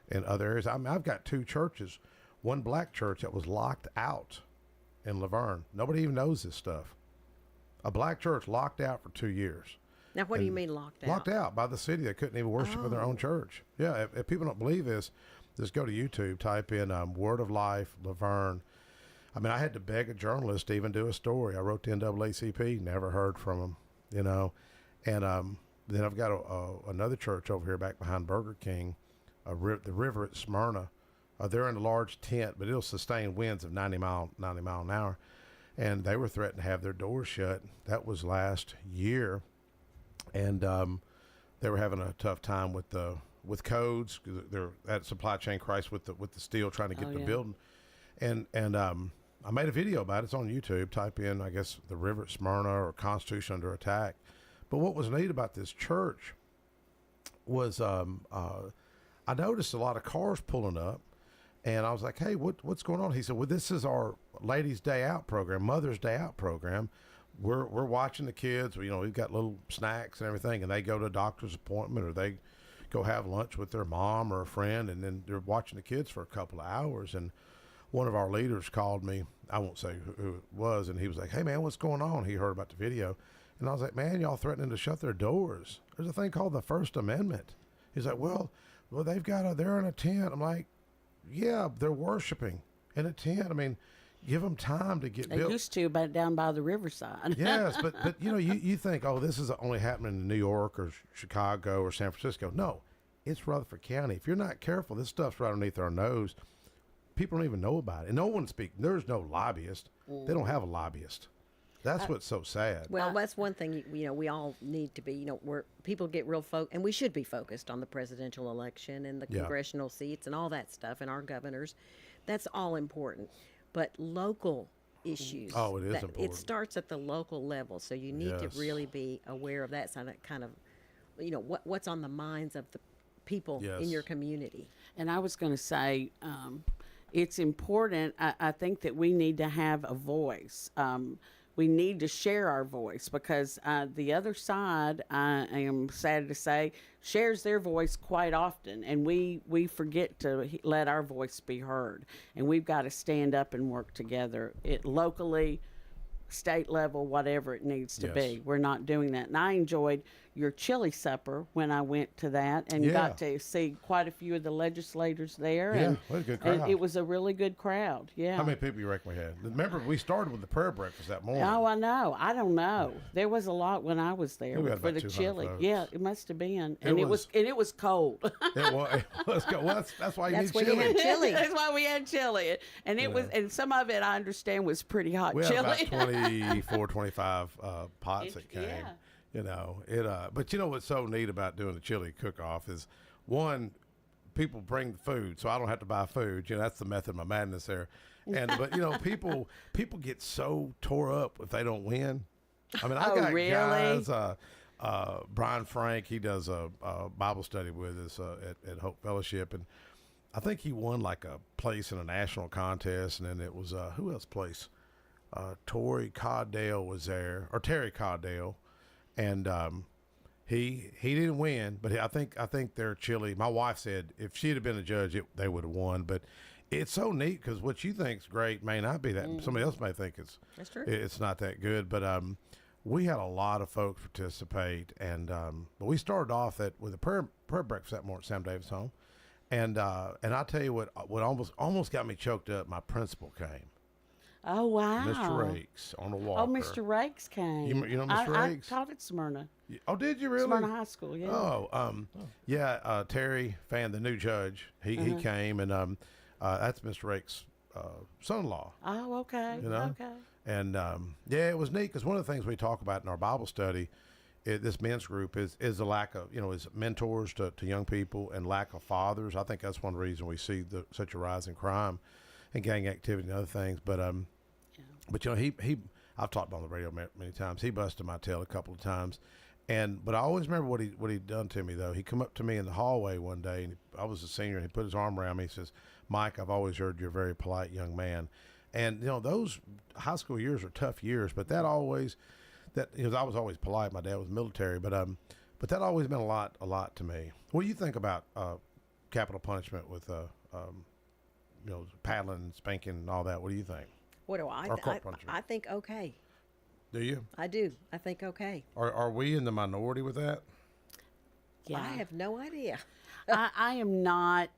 in other areas. I've got two churches, one black church that was locked out in Laverne. Nobody even knows this stuff. A black church locked out for 2 years. Now, what do you mean locked out? Locked out by the city. They couldn't even worship in their own church. Yeah, if people don't believe this, just go to YouTube, type in Word of Life, Laverne. I had to beg a journalist to even do a story. I wrote to NAACP, never heard from them, And then I've got another church over here back behind Burger King, the river at Smyrna. They're in a large tent, but it'll sustain winds of 90 mile an hour. And they were threatened to have their doors shut. That was last year. And they were having a tough time with codes. They're at supply chain crisis with the steel trying to get the building. And I made a video about it. It's on YouTube. Type in, I guess, the river at Smyrna or Constitution under attack. But what was neat about this church was I noticed a lot of cars pulling up, and I was like, "Hey, what's going on?" He said, "Well, this is our Ladies' Day Out program, Mother's Day Out program. We're watching the kids. We've got little snacks and everything, and they go to a doctor's appointment or they go have lunch with their mom or a friend, and then they're watching the kids for a couple of hours." And one of our leaders called me. I won't say who it was, and he was like, "Hey, man, what's going on?" He heard about the video, and I was like, "Man, y'all threatening to shut their doors. There's a thing called the First Amendment." He's like, well, they're in a tent. I'm like, yeah, they're worshiping in a tent. Give them time to get built. They used to, but down by the riverside. Yes, but you think, oh, this is only happening in New York or Chicago or San Francisco. No, it's Rutherford County. If you're not careful, this stuff's right underneath our nose. People don't even know about it. And no one speaks. There's no lobbyist. They don't have a lobbyist. That's what's so sad. Well, that's one thing, we all need to be, where people get real and we should be focused on the presidential election and the congressional seats and all that stuff and our governors. That's all important. But local issues. Oh, it is important. It starts at the local level. So you need to really be aware of that kind of, what's on the minds of the people in your community. And I was going to say, it's important. I think that we need to have a voice. We need to share our voice because the other side, I am sad to say, shares their voice quite often, and we forget to let our voice be heard. And we've got to stand up and work together locally, state level, whatever it needs to Yes. be. We're not doing that. And I enjoyed your chili supper when I went to that and Yeah. got to see quite a few of the legislators there. Yeah, and, what a good and crowd. it was a really good crowd. Yeah. How many people you reckon we had? Remember, we started with the prayer breakfast that morning. Oh, I know. I don't know. There was a lot when I was there We had for about the 200 chili. folks. Yeah, it must have been. It And was- it was cold. It was good. Well, that's why you That's need why you chili. had chili. That's why we had chili. And it was, and some of it I understand was pretty hot We had about chili. 24, 25 pots that came. yeah. You know, but you know what's so neat about doing the chili cook-off is, one, people bring the food, so I don't have to buy food. You know, that's the method of my madness there. But you know, people get so tore up if they don't win. I mean, I Oh, got really? guys. Brian Frank, he does a Bible study with us at Hope Fellowship, and I think he won like a place in a national contest, and then it was who else placed? Terry Caudale was there, or Terry Caudale, and he didn't win, but I think their chili. My wife said if she'd have been a judge, they would have won. But it's so neat because what you think's great may not be that. Somebody else may think That's true. it's not that good, but we had a lot of folks participate, and but we started off with a prayer breakfast that morning at Sam Davis' home, and I tell you what almost got me choked up. My principal came, Oh, wow. Mr. Rakes on the walker. Oh, Mr. Rakes came. You know Mr. Rakes? I taught at Smyrna. Oh, did you really? Smyrna High School, yeah. Oh, Terry Fan, the new judge, he came, and that's Mr. Rakes' son-in-law. Oh, okay. You know? Okay. And it was neat because one of the things we talk about in our Bible study, this men's group, is the lack of, is mentors to young people and lack of fathers. I think that's one reason we see such a rise in crime and gang activity and other things. But he I've talked on the radio many times. He busted my tail a couple of times, but I always remember what he'd done to me though. He come up to me in the hallway one day, and I was a senior, and he put his arm around me. He says, "Mike, I've always heard you're a very polite young man." And those high school years are tough years, but I was always polite. My dad was military, but that always meant a lot to me. What do you think about capital punishment with paddling, spanking, and all that? What do you think? What do I Or think? court punishment. I think okay. Do you? I do. I think okay. Are we in the minority with that? Yeah. I have no idea. I am not,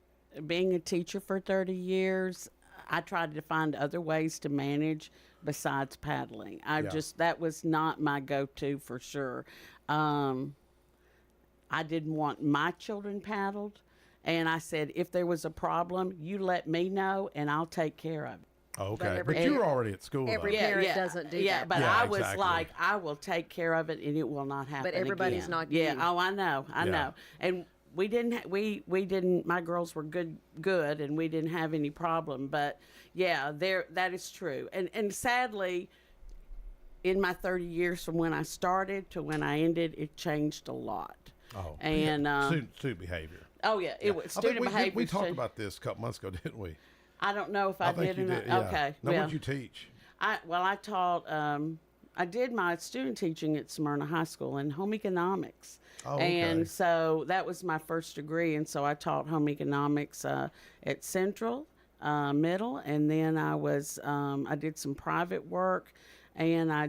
being a teacher for 30 years, I tried to find other ways to manage besides paddling. That was not my go-to for sure. I didn't want my children paddled, and I said, if there was a problem, you let me know, and I'll take care of it. Oh, okay, every- but you were already at school. every though. parent doesn't do that. But Yeah, I was exactly. like, I will take care of it, and it will not happen. But everybody's again. not Yeah. you. Oh, I know. I Yeah. know. And we didn't. We didn't. My girls were good, and we didn't have any problem. But yeah, that is true. And sadly, in my 30 years from when I started to when I ended, it changed a lot. Oh, And student behavior. oh yeah, it was I think student behavior. we talked changed. about this a couple months ago, didn't we? I don't know if I, think did you or did. not. Yeah. Okay. Now, well, what did you teach? I taught. I did my student teaching at Smyrna High School in home economics. Oh, okay. And so that was my first degree. And so I taught home economics at Central, Middle. And then I did some private work. And I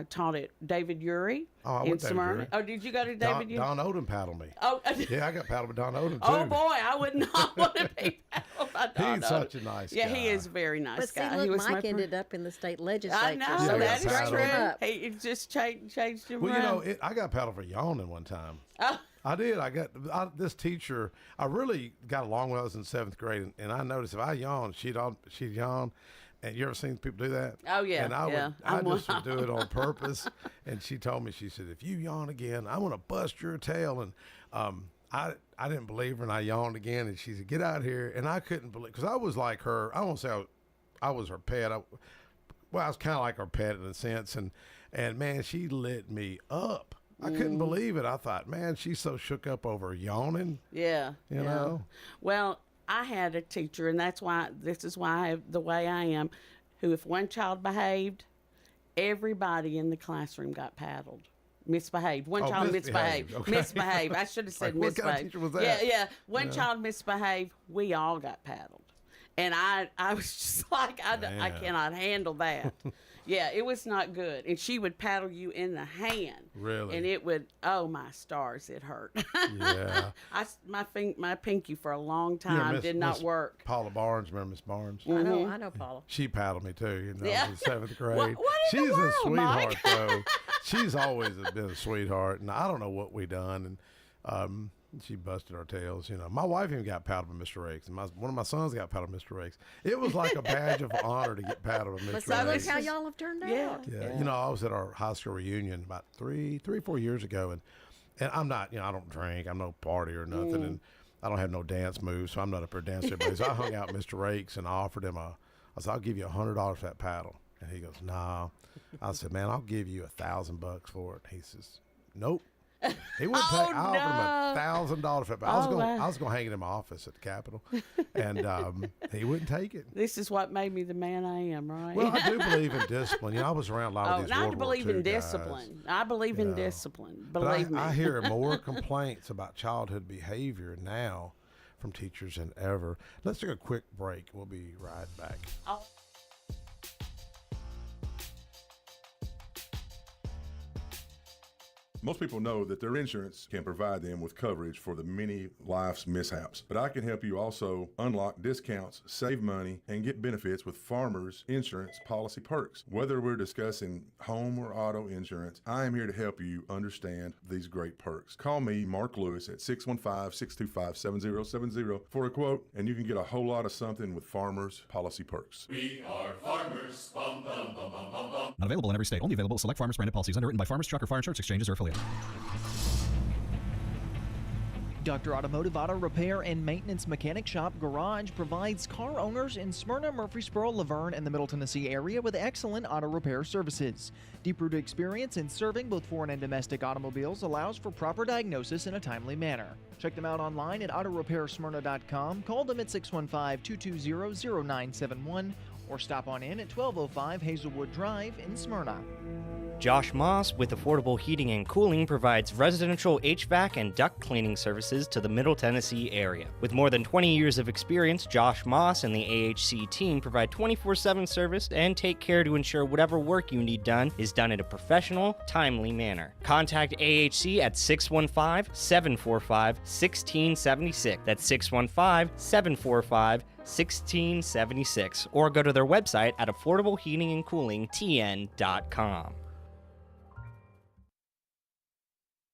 taught at David Urey I in went to David Smyrna. Urey. Oh, did you go to David Urey? Don Odom paddled me. Oh, Yeah, I got paddled with Don Odom too. oh boy, I would not want to be paddled by Don He's Odom. such a nice Yeah, guy. he is a very nice But see, guy. look, he was Mike my ended up in the state I legislature. know, so Yeah, that is paddled true. him up. It just changed him Well, around. I got paddled for yawning one time. Oh. I did. This teacher. I really got along when I was in 7th grade, and I noticed if I yawned, she'd yawn. And you ever seen people do that? Oh, yeah, And I yeah. just would do it on purpose. And she told me, she said, if you yawn again, I'm gonna bust your tail. And I didn't believe her, and I yawned again. And she said, get out here. And I couldn't believe, because I was like her. I won't say I was her pet. I was kind of like her pet in a sense. And man, she lit me up. I couldn't believe it. I thought, man, she's so shook up over yawning. Yeah. You know? Well, I had a teacher, and this is why I have the way I am, who if one child behaved, everybody in the classroom got paddled. Misbehaved. One child misbehaved. Okay. Misbehaved. I should have said Like, what misbehaved. kind of teacher was that? Yeah. One child misbehaved, we all got paddled. And I was just like, I Man. cannot handle that. Yeah, it was not good. And she would paddle you in the hand. Really? And it would, oh my stars, it hurt. Yeah. My pinky for a long You time know, did not Miss work. Paula Barnes, remember Miss Barnes? I know, Paula. She paddled me too, you know, Yeah. in 7th grade. What in She's the world, a sweetheart, Mike? though. She's always been a sweetheart, and I don't know what we done, and she busted our tails. You know, my wife even got paddled by Mr. Rakes, and one of my sons got paddled by Mr. Rakes. It was like a badge of honor to get paddled by Mr. But so look Rakes. how y'all have turned Yeah. out. Yeah, you know, I was at our high school reunion about 4 years ago, and I'm not, I don't drink, I'm no party or nothing, and I don't have no dance moves, so I'm not up there dancing everybody. So I hung out with Mr. Rakes and I offered him I said, I'll give you $100 for that paddle, and he goes, nah. I said, man, I'll give you $1,000 for it. He says, nope. He wouldn't take. I offered him $1,000 for it. But I was going to hang it in my office at the Capitol, and he wouldn't take it. This is what made me the man I am, right? Well, I do believe in discipline. I was around a lot of these I World War believe II in guys. discipline. I believe in discipline. But Believe me. I hear more complaints about childhood behavior now from teachers than ever. Let's take a quick break. We'll be right back. Most people know that their insurance can provide them with coverage for the many life's mishaps, but I can help you also unlock discounts, save money, and get benefits with Farmers Insurance policy perks. Whether we're discussing home or auto insurance, I am here to help you understand these great perks. Call me, Mark Lewis, at 615-625-7070 for a quote, and you can get a whole lot of something with Farmers policy perks. We are farmers. Bum, bum, bum, bum, bum, bum. Not available in every state. Only available at select Farmers branded policies underwritten by Farmers Truck or Fire Insurance Exchanges or affiliates. Dr. Automotive Auto Repair and Maintenance Mechanic Shop Garage provides car owners in Smyrna, Murfreesboro, Laverne, and the Middle Tennessee area with excellent auto repair services. Deep-rooted experience in serving both foreign and domestic automobiles allows for proper diagnosis in a timely manner. Check them out online at autorepairsmyrna.com, call them at 615-220-0971, or stop on in at 1205 Hazelwood Drive in Smyrna. Josh Moss with Affordable Heating and Cooling provides residential HVAC and duct cleaning services to the Middle Tennessee area. With more than 20 years of experience, Josh Moss and the AHC team provide 24/7 service and take care to ensure whatever work you need done is done in a professional, timely manner. Contact AHC at 615-745-1676. That's 615-745-1676. Or go to their website at affordableheatingandcoolingtn.com.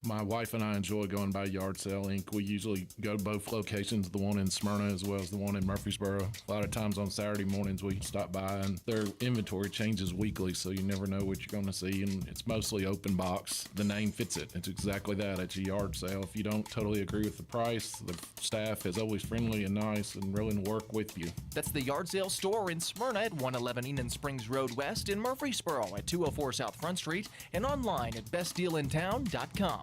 My wife and I enjoy going by Yard Sale Inc. We usually go to both locations, the one in Smyrna as well as the one in Murfreesboro. A lot of times on Saturday mornings we stop by, and their inventory changes weekly, so you never know what you're going to see, and it's mostly open box. The name fits it. It's exactly that. It's a yard sale. If you don't totally agree with the price, the staff is always friendly and nice and willing to work with you. That's the Yard Sale Store in Smyrna at 111 Enon Springs Road West, in Murfreesboro at 204 South Front Street, and online at bestdealintown.com.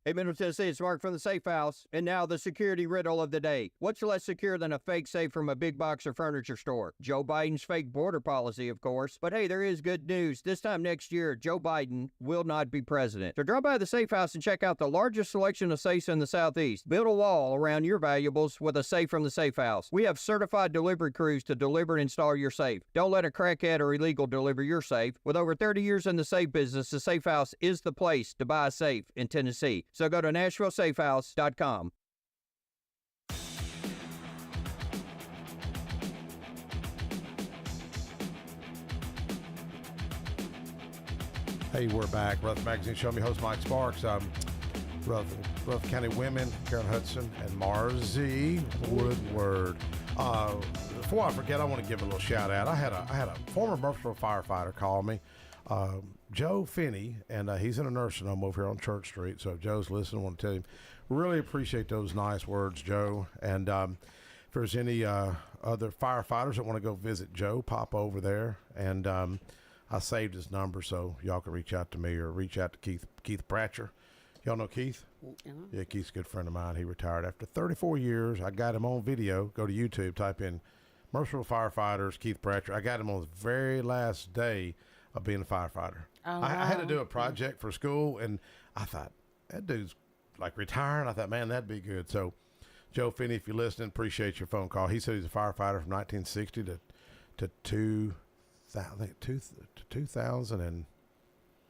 Hey, Middle Tennessee, it's Mark from the Safe House. And now the security riddle of the day. What's less secure than a fake safe from a big box or furniture store? Joe Biden's fake border policy, of course. But hey, there is good news. This time next year, Joe Biden will not be president. So drop by the Safe House and check out the largest selection of safes in the Southeast. Build a wall around your valuables with a safe from the Safe House. We have certified delivery crews to deliver and install your safe. Don't let a crackhead or illegal deliver your safe. With over 30 years in the safe business, the Safe House is the place to buy a safe in Tennessee. So go to NashvilleSafeHouse.com. Hey, we're back. Rutherford Magazine Show. Me host Mike Sparks. Rutherford County Women, Karen Hudson, and Marzie Woodward. Before I forget, I want to give a little shout out. I had a former Murfreesboro firefighter call me, Joe Finney, and he's in a nursing home over here on Church Street. So if Joe's listening, I want to tell him, really appreciate those nice words, Joe. And if there's any other firefighters that want to go visit Joe, pop over there. And I saved his number so y'all can reach out to me or reach out to Keith Pratcher. Y'all know Keith? Yeah, Keith's a good friend of mine. He retired after 34 years. I got him on video. Go to YouTube, type in Murfreesboro firefighters, Keith Pratcher. I got him on his very last day of being a firefighter. Oh, I had to do a project for school, and I thought, that dude's like retiring. I thought, man, that'd be good. So Joe Finney, if you're listening, appreciate your phone call. He said he's a firefighter from 1960 to 2000 and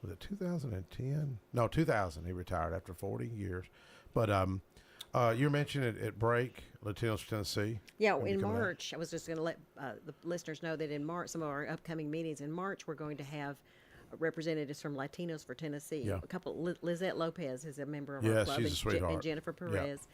was it 2010? No, 2000. He retired after 40 years. But you mentioned it at break, Latinos Tennessee. Yeah, in March, I was just going to let the listeners know that in March, some of our upcoming meetings in March, we're going to have representatives from Latinos for Tennessee. Yeah. A couple, Lizette Lopez is a member of our Yes, club, she's a sweetheart. and Jennifer Perez.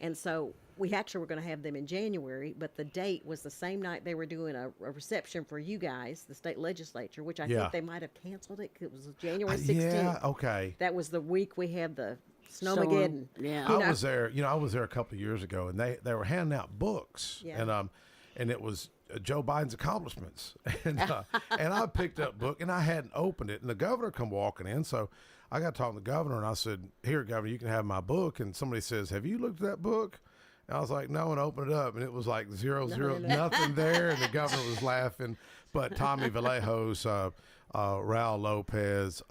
And so we actually were going to have them in January, but the date was the same night they were doing a reception for you guys, the state legislature, which I think they might have canceled it 'cause it was January 16th. Yeah, okay. That was the week we had the Snowmageddon. Yeah. I was there. I was there a couple of years ago, and they were handing out books, and it was Joe Biden's accomplishments, and I picked up a book, and I hadn't opened it, and the governor come walking in, so I got talking to the governor, and I said, "Here, governor, you can have my book." And somebody says, "Have you looked at that book?" And I was like, "No," and opened it up, and it was like zero, nothing there, and the governor was laughing. But Tommy Vallejos, Raul Lopez,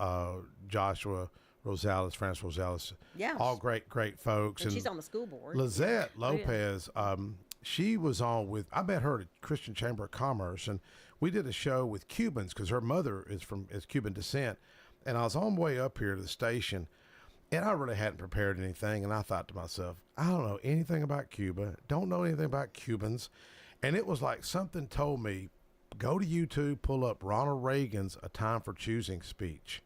Joshua Rosales, France Rosales, all great folks. And she's on the school board. Lizette Lopez, she was on with, I met her at Christian Chamber of Commerce, and we did a show with Cubans because her mother is Cuban descent. And I was on the way up here to the station, and I really hadn't prepared anything. And I thought to myself, I don't know anything about Cuba, don't know anything about Cubans. And it was like something told me, go to YouTube, pull up Ronald Reagan's A Time for Choosing speech.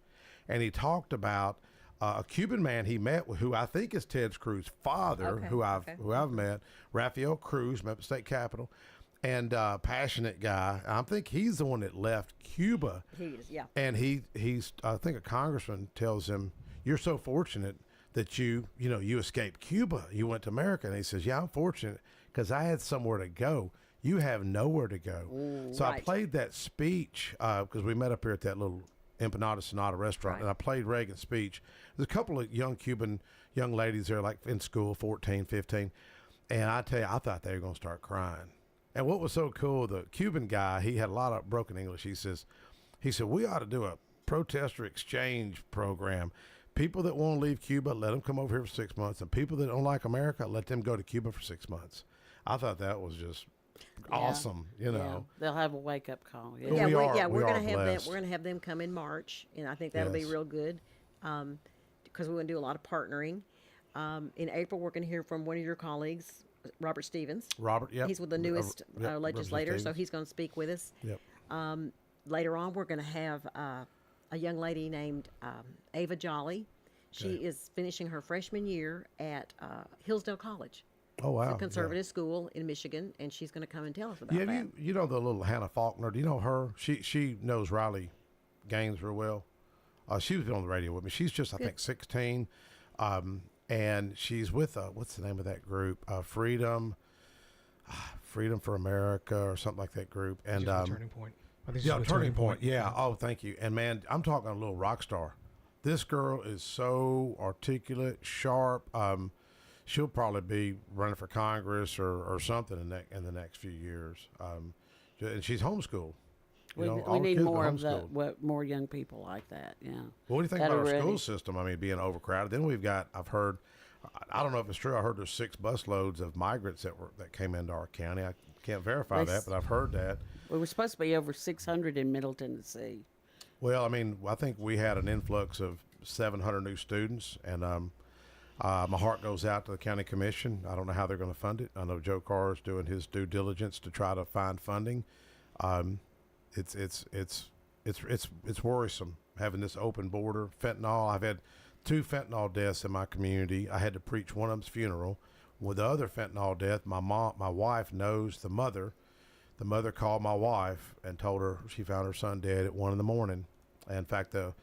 And he talked about a Cuban man he met with, who I think is Ted Cruz's father, who I've met, Rafael Cruz, met at the state capitol. And passionate guy. I think he's the one that left Cuba. He is, yeah. And he's I think a congressman tells him, "You're so fortunate that you escaped Cuba. You went to America." And he says, "Yeah, I'm fortunate because I had somewhere to go. You have nowhere to go." So I played that speech because we met up here at that little Empanada Sonata restaurant, and I played Reagan's speech. There's a couple of young Cuban young ladies there, like in school, 14, 15. And I tell you, I thought they were going to start crying. And what was so cool, the Cuban guy, he had a lot of broken English. He said, we ought to do a protester exchange program. People that want to leave Cuba, let them come over here for 6 months. And people that don't like America, let them go to Cuba for 6 months. I thought that was just awesome, Yeah. They'll have a wake-up call. We're going to have them. We're going to have them come in March, and I think that'll be real good because we're going to do a lot of partnering. In April, we're going to hear from one of your colleagues, Robert Stevens. He's with the newest legislator, so he's going to speak with us. Later on, we're going to have a young lady named Ava Jolly. She is finishing her freshman year at Hillsdale College. Oh, wow. It's a conservative school in Michigan, and she's going to come and tell us about that. You know the little Hannah Faulkner. Do you know her? She knows Riley Gaines real well. She was on the radio with me. She's just, I think, 16. And she's with, what's the name of that group? Freedom for America or something like that group. And Turning Point. I think Turning Point. Yeah. Oh, thank you. And man, I'm talking a little rock star. This girl is so articulate, sharp. She'll probably be running for Congress or something in the next few years. And she's homeschooled. We need more of more young people like that. Yeah. Well, what do you think about our school system? I mean, being overcrowded. Then we've got. I've heard. I don't know if it's true. I heard there's 6 busloads of migrants that came into our county. I can't verify that, but I've heard that. We were supposed to be over 600 in Middle Tennessee. Well, I mean, I think we had an influx of 700 new students, and my heart goes out to the county commission. I don't know how they're going to fund it. I know Joe Carr is doing his due diligence to try to find funding. It's worrisome having this open border. Fentanyl. I've had 2 fentanyl deaths in my community. I had to preach one of them's funeral. With the other fentanyl death, my wife knows the mother. The mother called my wife and told her she found her son dead at 1 a.m. And in fact, the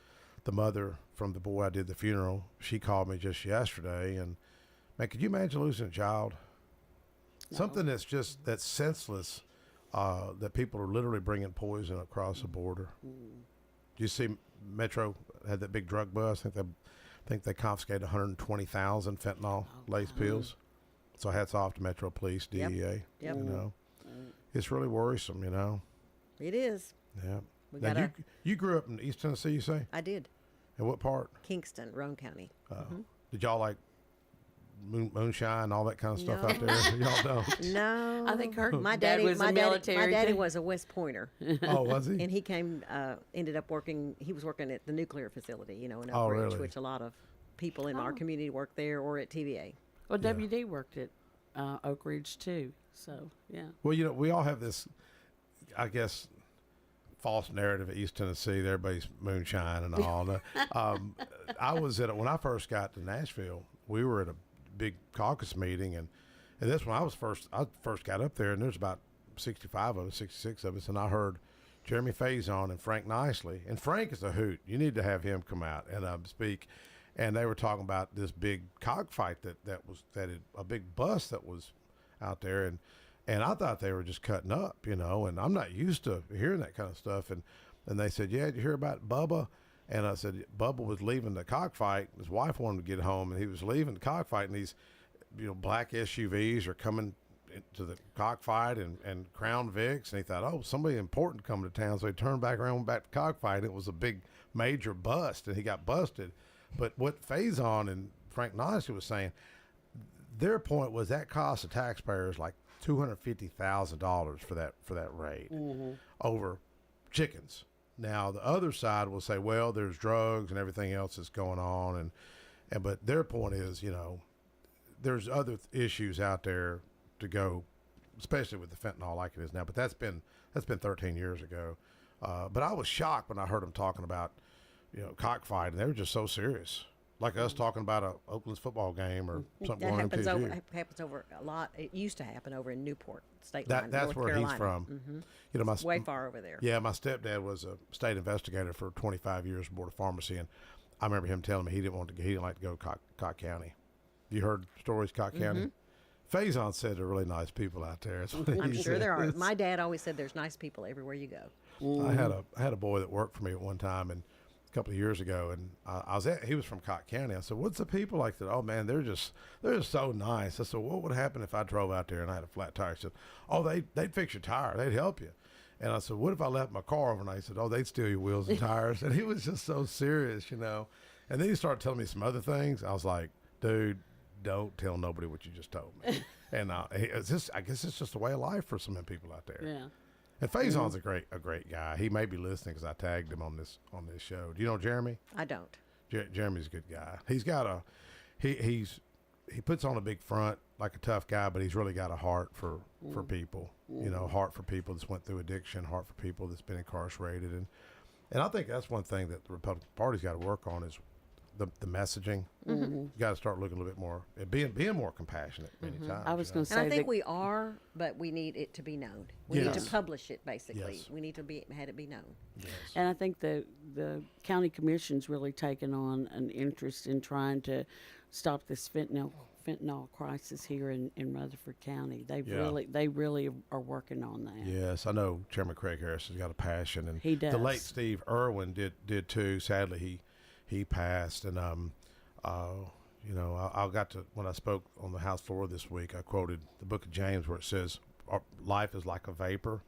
mother from the boy I did the funeral, she called me just yesterday. And man, could you imagine losing a child? No. Something that's senseless. That people are literally bringing poison across the border. Do you see Metro had that big drug bust? I think they confiscated 120,000 fentanyl laced pills. So hats off to Metro Police, DEA. Yep. You know, it's really worrisome. You know, it is. Yeah. Now you grew up in East Tennessee, you say? I did. In what part? Kingston, Roane County. Did y'all moonshine, all that kind of stuff out there? Y'all don't? No, I think her my dad daddy was a my military daddy too. was a West Pointer. Oh, was he? And he came, ended up working. He was working at the nuclear facility, in Oak Oh, Ridge, really? which a lot of people in our community work there, or at TVA. Well, WD worked at Oak Ridge too. So yeah. Well, we all have this, I guess, false narrative of East Tennessee. That everybody's moonshine and all. I was when I first got to Nashville, we were at a big caucus meeting, and this when I first got up there, and there's about 65 of us, 66 of us, and I heard Jeremy Faison and Frank Nicely, and Frank is a hoot. You need to have him come out and speak. And they were talking about this big cockfight that had a big bus that was out there, and I thought they were just cutting up, and I'm not used to hearing that kind of stuff. And they said, yeah, did you hear about Bubba? And I said, Bubba was leaving the cockfight. His wife wanted to get home, and he was leaving the cockfight, and these, black SUVs are coming to the cockfight and Crown Vics, and he thought, oh, somebody important coming to town. So he turned back around, went back to cockfight. It was a big major bust, and he got busted. But what Faison and Frank Nicely was saying, their point was that cost the taxpayers like $250,000 for that raid over chickens. Now the other side will say, well, there's drugs and everything else that's going on, but their point is, there's other issues out there to go, especially with the fentanyl like it is now. But that's been 13 years ago. But I was shocked when I heard them talking about, cockfight, and they were just so serious. Like us talking about a Oakland's football game or something That going on happens happens over a lot. It used to happen over in Newport, state line, That's North where Carolina. he's from. It's way far over there. Yeah, my stepdad was a state investigator for 25 years, Board of Pharmacy, and I remember him telling me he didn't like to go to Cock County. You heard stories, Cock County? Faison said there are really nice people out there. That's what I'm he sure said. there are. My dad always said there's nice people everywhere you go. I had a boy that worked for me at one time, and a couple of years ago, and he was from Cock County. I said, "What's the people like?" That, oh man, they're just so nice. I said, "What would happen if I drove out there and I had a flat tire?" He said, "Oh, they'd fix your tire. They'd help you." And I said, "What if I left my car overnight?" He said, "Oh, they'd steal your wheels and tires." And he was just so serious, And then he started telling me some other things. I was like, "Dude, don't tell nobody what you just told me." And I guess it's just a way of life for some people out there. Yeah. And Faison's a great guy. He may be listening because I tagged him on this show. Do you know Jeremy? I don't. Jeremy's a good guy. He's got he puts on a big front like a tough guy, but he's really got a heart for people. Heart for people that's went through addiction, heart for people that's been incarcerated, and I think that's one thing that the Republican Party's got to work on is the messaging. You got to start looking a little bit more, being more compassionate many times. I was going to say, and I think we are, but we need it to be known. We need to publish it, basically. Yes. We need to had it be known. Yes. and I think the county commission's really taken on an interest in trying to stop this fentanyl crisis here in Rutherford County. They really are working on that. Yes, I know Chairman Craig Harris has got a passion, and He does. the late Steve Irwin did too. Sadly, he passed, and I got to, when I spoke on the House floor this week, I quoted the Book of James where it says, "Our life is like a vapor,"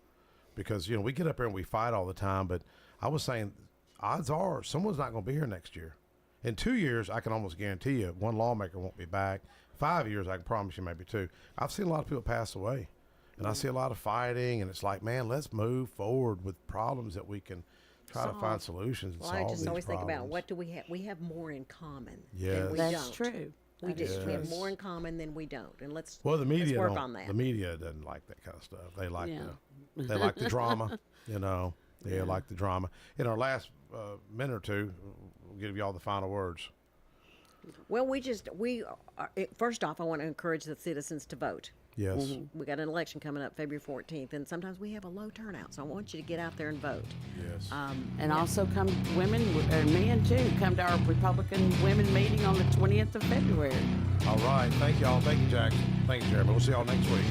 because we get up here and we fight all the time. But I was saying, odds are someone's not going to be here next year. In 2 years, I can almost guarantee you one lawmaker won't be back. 5 years, I can promise you maybe 2. I've seen a lot of people pass away, and I see a lot of fighting, and it's like, man, let's move forward with problems that we can try to find solutions and Well, solve I just these always think about problems. what do we have? We have more in common Yes. than we That's don't. true. We do. is We have true. more in common than we don't, and let's Well, the media work don't- on that. The media doesn't like that kind of stuff. They like Yeah. they like the drama, They like the drama. In our last minute or two, we'll give you all the final words. Well, first off, I want to encourage the citizens to vote. Yes. We got an election coming up February 14th, and sometimes we have a low turnout, so I want you to get out there and vote. Yes. And also come, women and men too, come to our Republican women meeting on the 20th of February. All right. Thank y'all. Thank you, Jackson. Thank you, Jeremy. We'll see y'all next week.